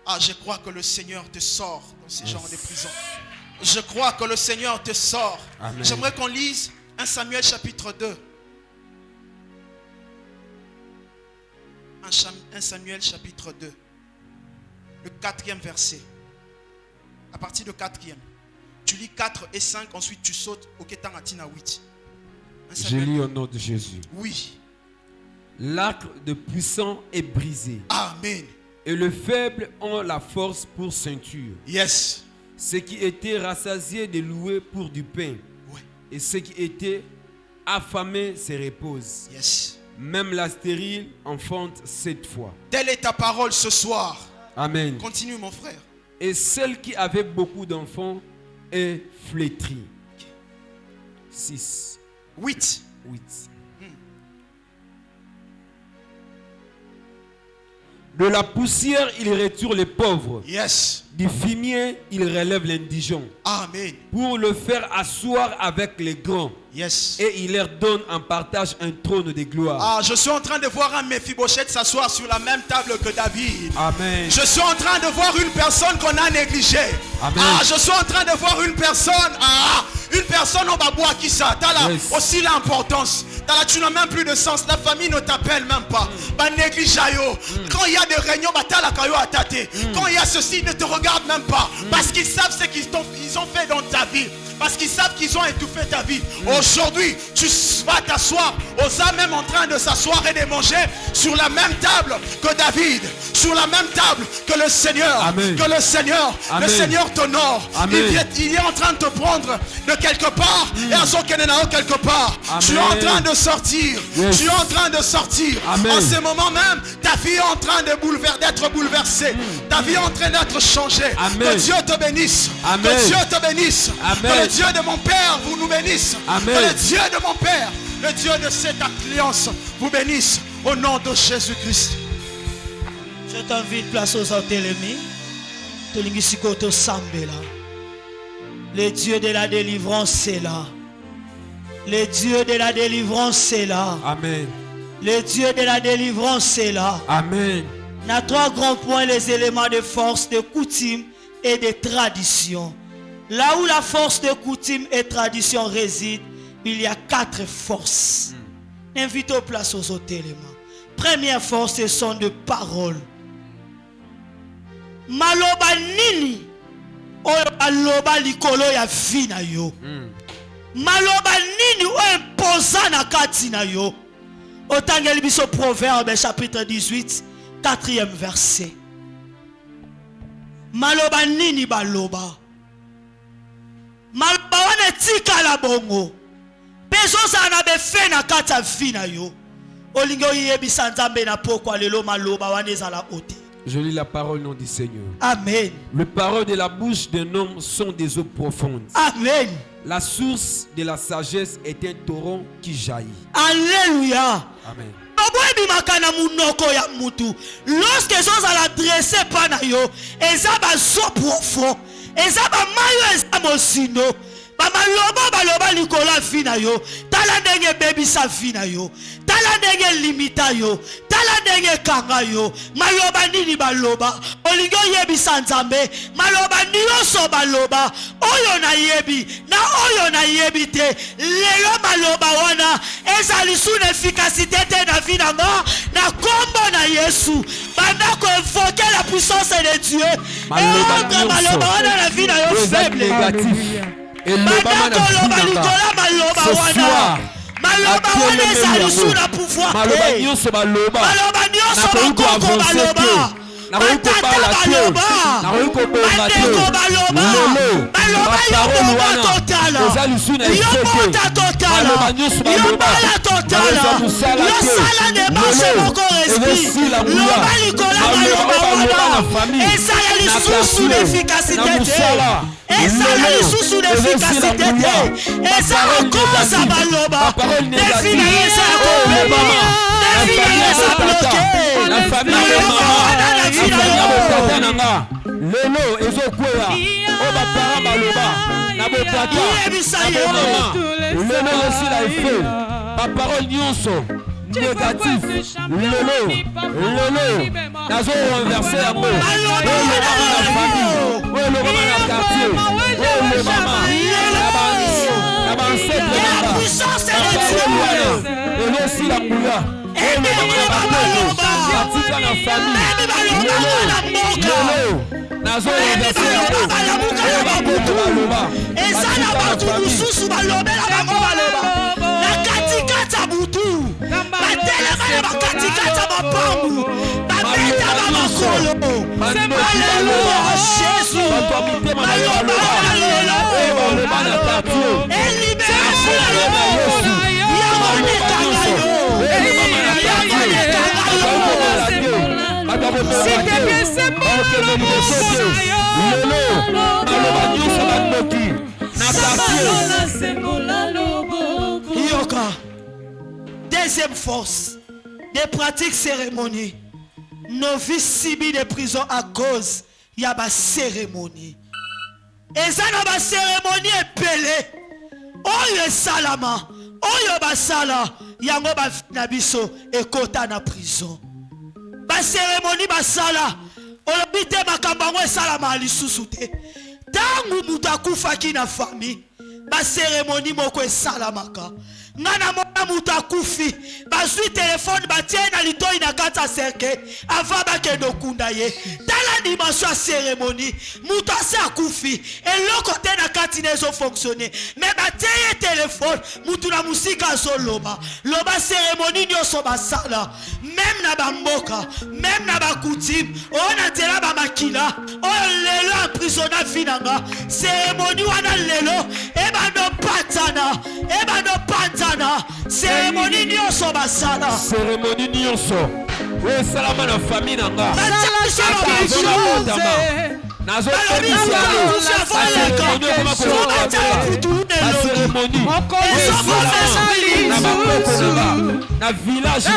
Ah, je crois que le Seigneur te sort dans ces genres de prisons. Je crois que le Seigneur te sort. J'aimerais qu'on lise 1 Samuel chapitre 2. 1 Samuel chapitre 2. Le 4e verset. À partir du 4e. Tu lis 4 et 5, ensuite tu sautes au Ketangatina 8. Je lis au nom de Jésus. Oui. L'arc de puissant est brisé. Amen. Et le faible ont la force pour ceinture. Yes. Ceux qui étaient rassasiés de louer pour du pain. Ouais. Et ceux qui étaient affamés se reposent. Yes. Même la stérile enfante 7 fois. Telle est ta parole ce soir. Amen. Continue mon frère. Et celle qui avait beaucoup d'enfants est flétrie. 6. 8. De la poussière, il retire les pauvres. Yes. Du fumier, il relève l'indigent. Amen. Pour le faire asseoir avec les grands. Yes. Et il leur donne en partage un trône de gloire. Ah, je suis en train de voir un Mephibosheth s'asseoir sur la même table que David. Amen. Je suis en train de voir une personne qu'on a négligée. Amen. Ah, je suis en train de voir une personne. Ah, une personne au baboua qui ça. T'as là aussi l'importance. T'as là, tu n'as même plus de sens. La famille ne t'appelle même pas. Bah négligeayo. Quand il y a des réunions, bah t'as la caillou à tâter. Quand il y a ceci, ils ne te regardent même pas. Parce qu'ils savent ce qu'ils ont fait dans ta vie. parce qu'ils savent qu'ils ont étouffé ta vie. Aujourd'hui, tu vas t'asseoir, Osa même en train de s'asseoir et de manger sur la même table que David, sur la même table que le Seigneur. Amen. Que le Seigneur, Amen. le Seigneur t'honore. Amen. Il est en train de te prendre de quelque part et à son Kenenao quelque part. Amen. Tu es en train de sortir. Yes. Tu es en train de sortir. Amen. En ce moment même, ta vie est en train d'être bouleversée. Ta vie est en train d'être changée. Amen. Que Dieu te bénisse. Amen. Que Dieu te bénisse. Amen. Que le Dieu de mon Père vous nous bénisse. Amen. Que le Dieu de mon Père, le Dieu de cette alliance vous bénisse au nom de Jésus-Christ. Je t'invite place aux antélémies. Tolingisikoto Sambela. Le Dieu de la délivrance est là. Le Dieu de la délivrance est là. Amen. Le Dieu de la délivrance est là. Amen. On a 3 grands points, les éléments de force, de coutume et de tradition. Là où la force de coutume et tradition réside, il y a 4 forces. Invite aux places aux autres éléments. Première force, ce sont de paroles. Maloba nini oyo aloba likolo ya vie na yo. Maloba nini oyo imposa na kati na yo. Otangeli biso Proverbe chapitre 18, 4e verset. Maloba nini baloba. Maloba wana tika la bongo. Peso sana befe na kati ya vie na yo. Olingo yebisa nzambe na pokwa lelo maloba wana ezala ote. Je lis la parole au nom du Seigneur. Amen. Les paroles de la bouche d'un homme sont des eaux profondes. Amen. La source de la sagesse est un torrent qui jaillit. Alléluia. Amen. Lorsque Jésus a adressé par yo, ezaba so profond, ezaba mayo ezaba sino. Baloba likola fina yo, tala ndenge baby sa fina yo, tala ndenge limita yo, tala ndenge kanga yo, maloba nini baloba, olingo yebi sanzambe, maloba nyonso baloba, oyo na yebi, na oyo na yebi te, lelo maloba wana, ezali sous l'efficacité te na vie na nga, na kombo na Yesu, bandako invoquer la puissance de Dieu, et maloba wana na vie na yo faible. Et le bama na ce soir, maloba wana ezali sous la pouvoir maloba nyonso baloba maloba nyonso bakoko avancer batata baloba bandeko baloba baloba yobota totala yobota totala yobala totala yosala démarche moko esprit loba likola baloba wana ezala lisusu l'efficacité te ezala lisusu l'efficacité te ezala koza baloba defina eza kobema defina eza bloke la famille de maman lelo ezokwea o bapara baloba na botata lelo aussi la effet ba parole nyonso négatif lelo nazo renverser la mot la famille le maman na quartier le maman la bansette la puissance de Dieu et aussi la mouilla la famille nazo ezala batu mususu balobela bango baloba na katikati ya butu batelema na bakatikati ya bapambu babeta bamakolo aleluya Jésus baloba lelo elibération yamonekanga yo deuxième force des pratiques cérémonies. Novices sibi de prison à cause il y a ba cérémonie. Et ça na ba cérémonie epelé. Oyo salama, oyo ba sala yango ba nabiso ekota na prison. Ba cérémonie ba sala olobite makambo ngo salama lisusu te. Tangu mutu akufaki na famille ba cérémonie moko esalamaka. ngana mona mutu akufi bazwi telefone batie na litoi na kati ya cercle avant bakende okunda ye. Tala dimension ya cérémonie mutu ase akufi eloko te na kati na ezofonctionne me batie ye telefone mutu na musika azoloba loba cérémonie nyonso basala même na bamboka même na bakutime oyo na nzela bamakila oyo lelo emprisonna vi nanga cérémonie wana lelo ebando panzana cérémonie nyonso basala cérémonie nyonso oyo esalama na famille nanga na village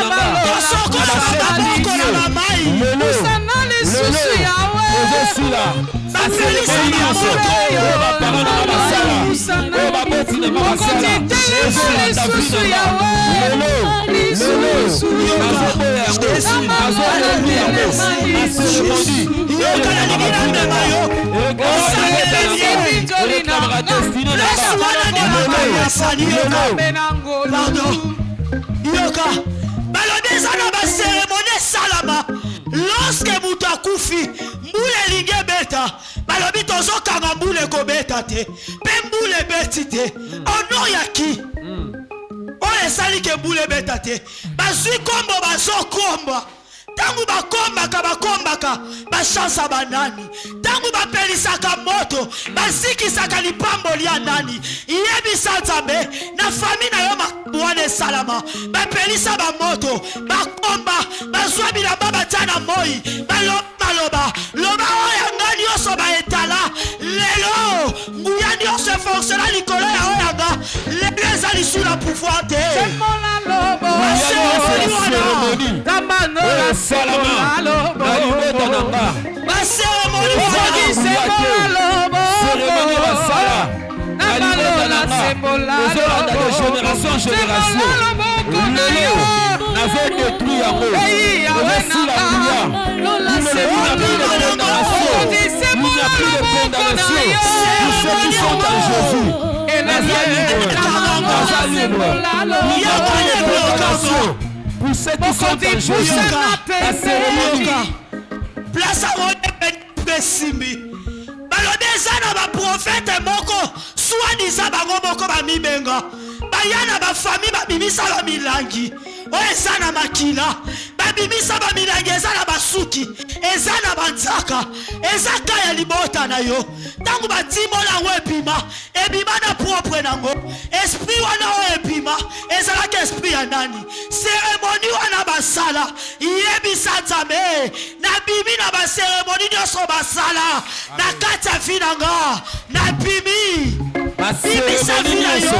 lorsque mutu akufi mbule elingi ebeta balobi tozokanga mbule ekobeta te mpe mbule ebeti te ono ya ki oyo esali ke mbule ebeta te bazwi kombo bazokomba tangu bakombaka bashansa banani tangu bapelisaka moto bazikisaka lipamboli ya nani yebisa nzambe na fami na yo mabwana esalama bapelisa bamoto bakomba bazwa bilamba batia na moi baloba oyo nga nyonso baetala lelo nguya nyonso efonctiona likolo ya oyo yanga lelo eza lisu na pouvoir te salama na libota nanga baseremoni basala na libota nanga ezolanda de génération en génération lelo nazodétruire yango ezosila il n'y a plus de condamnation pour ceux qui sont en Jésus naza libre il n'y a plus de condamnation pour ceux qui sont en Jésus. La cérémonie. Place à mon Simbi. Balodeza na ba prophète moko, soi-disant bango moko ba mibenga. Bayana ba famille ba bimisa ba milangi. O ezana makila. Ba bimisa ba milangi ezana basuki. Ezana banzaka. Ezaka ya libota na yo. Tangu ba timola ngo epima. Ebima na propre nango. Esprit wana o epima. Ezala ke esprit ya nani. Cérémonie wana basala. Yebisa nzambe. Na bimi na ba cérémonie nyonso basala. Na kati ya finanga. Na bimi. Ba cérémonie nyonso.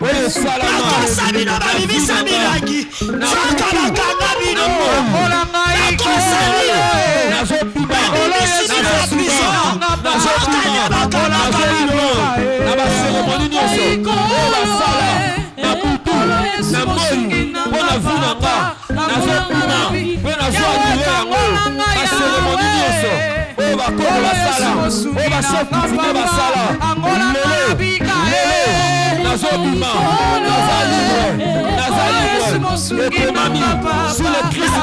Oyo salama. Bakosa bino ba bimisa milangi. Saka bakanga bino. Bakosa bino. Nazopima. Na ba cérémonie nyonso. Oyo basala. Na butu. Na moi. Pona vinanga. Nazopima. Pona zoanile yango. Ba cérémonie nyonso. Oyo bakoko basala. Oyo basopime basala. Lelo. Nazobima, Nazalibre, Ekomami, sous le Christ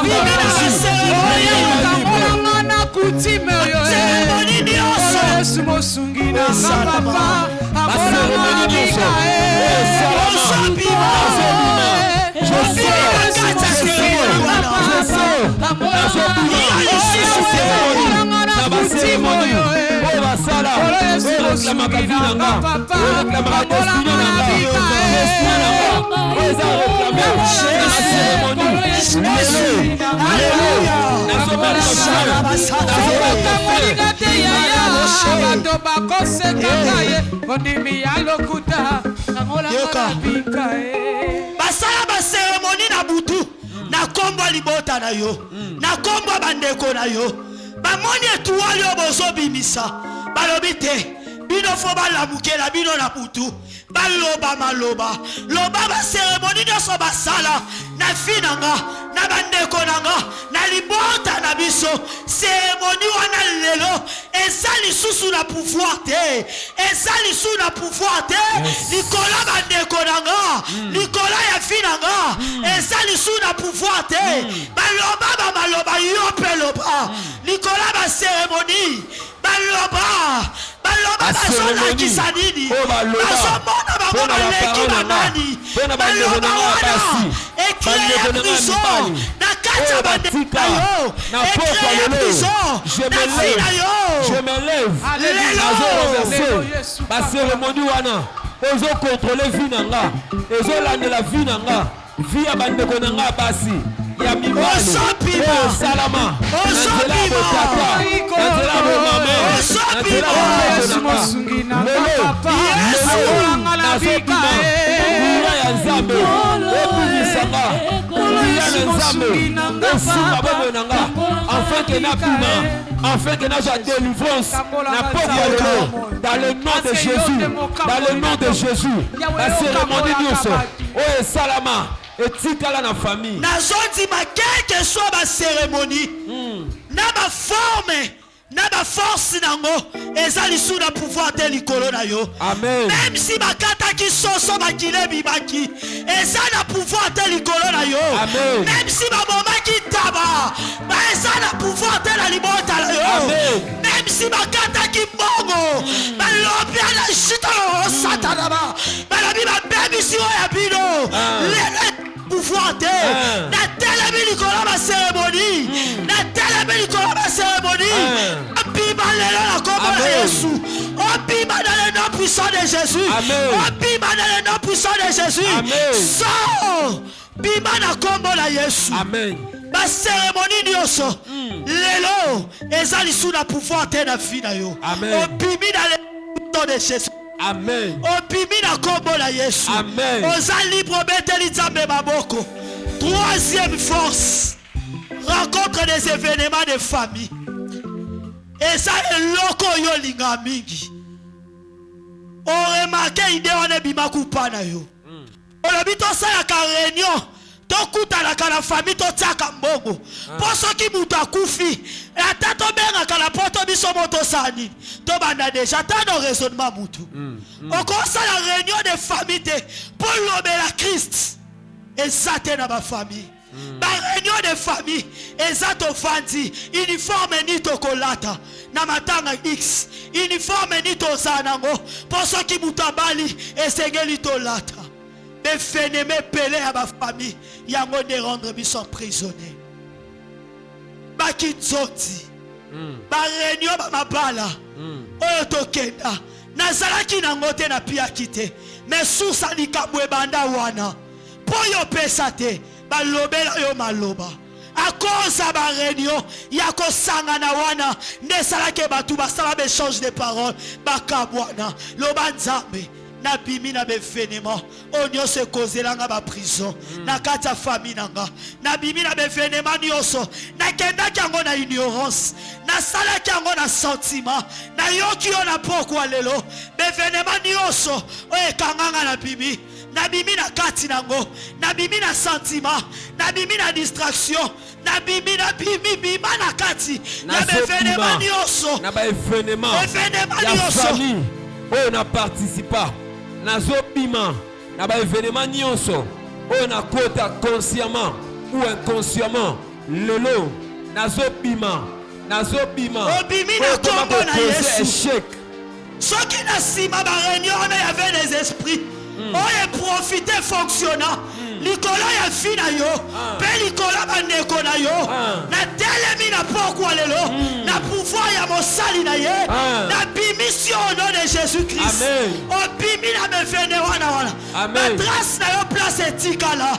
basala ba cérémonie na butu na kombo libota na yo na kombo bandeko na yo bamoni etuwali oyo bozobimisa balobi te bino fo balamukela bino na butu baloba maloba loba ba cérémonie nyonso basala na finanga na bandeko nanga na libota na biso cérémonie wana lelo eza lisusu na pouvoir te eza lisusu na pouvoir te likola bandeko nanga likola ya fi nanga eza lisusu na pouvoir te baloba bamaloba yo mpe loba likola bacérémonie baloba bazolakisa nini bazomona bango baleki banani baloba wana éclaire prison na kati ya bandeko na yo éclaire prison na vi na yo je me lève lelo bacérémonie wana ezokontrole vi na nga ezolandela vi na nga vi ya bandeko na nga basi ya mibali salama nazela botata nazela bomame nazela bomama lelo nazobima nguya ya nzambe ebimisanga nguya na nzambe esunga bomoi na nga afin ke nabima afin que nous ayons délivrance dans le nom de Jésus, dans le nom de Jésus, la cérémonie de salama et tikala na famille. Nazondima quelle que soit ma cérémonie, na ma forme, na ma force nango, ezali sous le pouvoir de likolo na yo. Amen. Même si ma kata ki soso makile bibaki, ezali na pouvoir de likolo na yo. Amen. Même si ma maman ki taba, ba ezali na pouvoir de la libota na yo. Amen. Même si ma kata ki bongo, ba lobia na shitolo satana ba, ba labi ba baby si ya bino. Le pouvoir de na telemi likolo ma cérémonie, na telemi likolo ma cérémonie. Bima lelo la kombo na Yesu. Oh bima dans le nom puissant de Jésus. Oh bima dans le nom puissant de Jésus. So bima na kombo na Yesu. Amen. Ba cérémonie nyonso lelo ezali sous la pouvoir te na vie na yo. Amen. Oh bimi dans le nom de Jésus. Amen. Oh bimi na kombo na Yesu. Amen. Oza libre beteli nzambe maboko. Troisième force. Rencontre des événements de famille. Et ça est loko yo linga mingi. O remarque ide wane bimaku pana yo. O lobito sa ya ka réunion. To kuta la kana famille to tsaka mbongo. Poso ki mutu akufi. Ata to benga kana poto biso moto sani. To banda déjà ta no raisonnement mutu. O ko sa la réunion de famille te pour l'obéir Christ. Et ça te na ba famille. Ba réunion de famille ezato fandi uniforme ni to kolata na matanga X uniforme ni to zanango poso ki mutabali esengeli to lata be feneme pele ya ba famille yango de rendre biso prisonnier ba kinzoti ba réunion ba mabala oyo to kenda nazalaki nango te na pia kite mais susa likambo ebanda wana poyo pesa te balobela yo maloba a cause ba réunion ya ko sangana wana nde salake batu basala échange de paroles bakabwana loba nzambe na bimi na bevenema onyo se kozelanga ba prison na kata famille nanga na bimi na bevenema nyonso na kenda kango na ignorance na sala kango na sentiment na yoki yo na pokwa lelo bevenema nyonso o kanganga na bimi na bimi na kati nango na bimi na sentiment na bimi na distraction na bimi na bima na kati na bevenema nyonso na ba événement ya famille o na participa nazo bima na ba événement nyonso o na kota consciemment ou inconsciemment lelo nazo bima obimi na kombo na Yesu échec soki na sima ba réunion on avait des esprits oye profiter fonctionnant likolo ya fi na yo pe likolo bandeko na yo na telemi na pokwa lelo na pouvoir ya mosali na ye na bimission au nom de Jésus-Christ obimi na mefene wana na trace na yo place etikala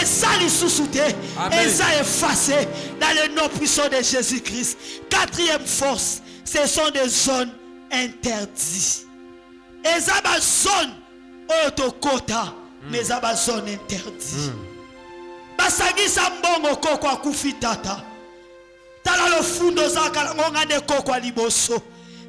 eza lisusu te eza effacé dans le nom puissant de Jésus-Christ. Quatrième force, ce sont des zones interdites. Eza ba zone otokota mais eza ba zone interdite. Basangisa mbongo koko akufi tata. Tala lo fundo zaka ngonga de koko liboso.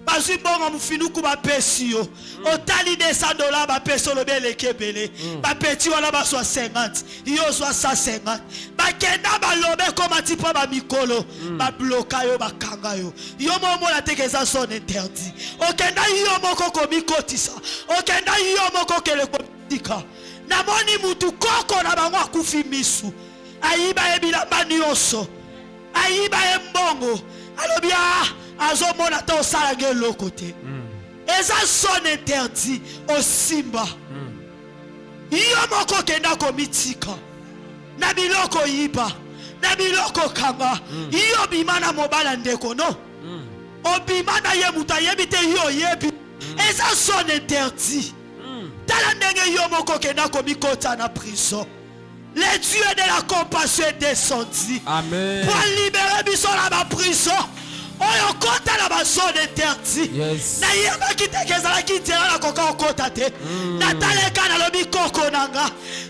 bazwi mbongo mufinuku bapesi yo otali $200 bapesi olobi eleki ebele bapeti wana bazwa 50 yo ozwa 150 bakenda balobe koma ti mpo bamikolo babloka yo bakanga yo yo momona teke eza zone interdit okenda yo moko komikotisa okenda yo moko kele komitika namoni mutu koko na bango akufi misu ayiba ye bilamba nyonso ayiba ye mbongo alobi azomona ta osala nge eloko te eza zone interdit osimba yo moko kenda komitika na biloko yiba na biloko kanga yo bima na mobala ndeko no obima na ye mutu ayebi te yo oyebi eza zone interdit tala ndenge yo moko kenda komikota na prison. Le Dieu de la compassion est descendu. Amen. Pour libérer biso la prison. Oyo kota la zone interdite. Yes. Na yeba kitekeza ki tera la koka okota te. Na taleka na lobi koko nanga.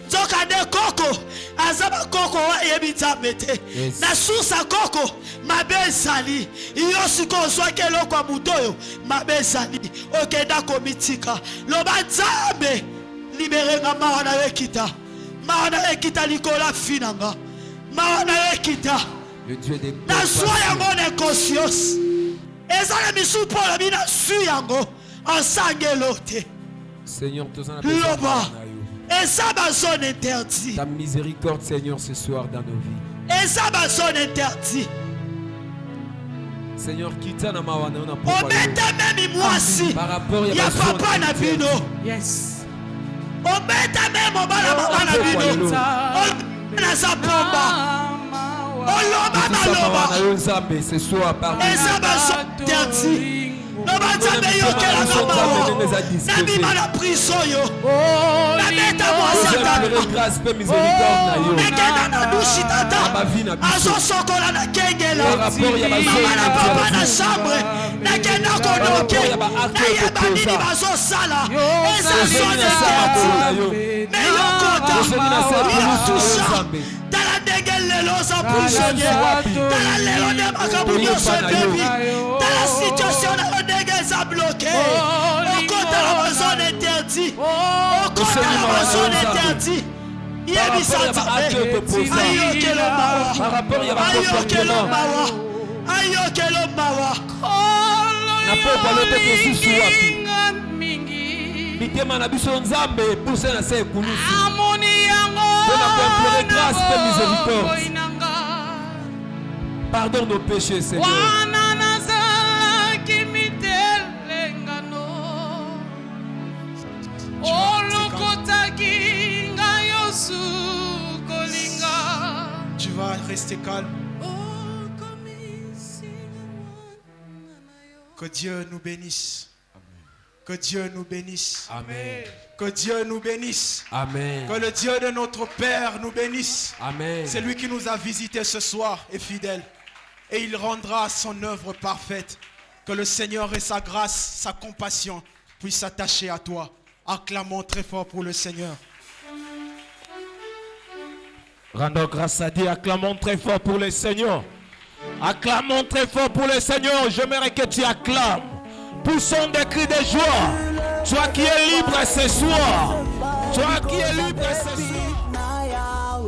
Zoka de koko azaba koko wa yebi tamete. Na susa koko mabezali. Iyo siko zwa kelo kwa mutoyo mabezali. Okenda komitika. Loba nzambe libere nga mawana wekita. Mawana ekita likola finanga. Mawana ekita. Le Dieu des na soi yango ne conscience. Ezala misu polo bina su yango ensangelo te. Seigneur, Loba. Eza ba zone interdite. Ta miséricorde, Seigneur, ce soir dans nos vies. Eza ba zone interdite. Seigneur, quitte na mawana na pourquoi. Ometa même mwasi. Par rapport ya papa na bino. Yes. Ometa même mobala mama na bino. Na sa pomba. Oloba baloba. Ce soir parmi eza ba interdit. Loba nzambe yokela mama. Na bima na prison yo. Na meta mwasi atana. grâce pe miséricorde na yo. Nekenda na dushi tata. Azo sokola na kengela. Mama na papa na chambre. Nekenda konoke. Na yeba nini bazo sala. Eza zone interdit. Mais yokota. Tala ndenge lelo za prisonnier. Tala lelo ne makabu nyonso ebebi. Tala situation na ndenge za bloqué. Okota la zone interdit. Okota la zone interdit. Yebisa nzambe. Ayokelo mawa. Ayokelo mawa. Ayokelo mawa. Na popa lote kesusu wapi. Bitema na biso nzambe pousse na se kulusu. Amoni yango. Pour implorer grâce et miséricorde. Pardonne nos péchés, Seigneur. Tu vas rester calme. Que Dieu nous bénisse. Que Dieu nous bénisse. Amen. Que Dieu nous bénisse. Amen. Que le Dieu de notre Père nous bénisse. Amen. C'est lui qui nous a visités ce soir est fidèle. Et il rendra son œuvre parfaite. Que le Seigneur et sa grâce, sa compassion puissent s'attacher à toi. Acclamons très fort pour le Seigneur. Rendons grâce à Dieu, acclamons très fort pour le Seigneur. Acclamons très fort pour le Seigneur. J'aimerais que tu acclames. Poussons des cris de joie. Toi qui es libre ce soir. Toi qui es libre ce soir.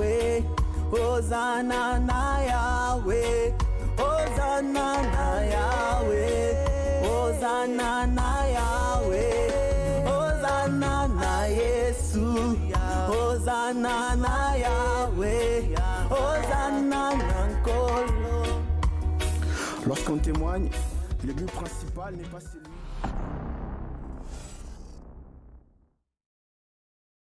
Hosanna na Yahweh. Hosanna na Yahweh. Hosanna na Yahweh. Hosanna na Yesu. Hosanna na Yahweh. Hosanna na Nkolo. Lorsqu'on témoigne, le but principal n'est pas celui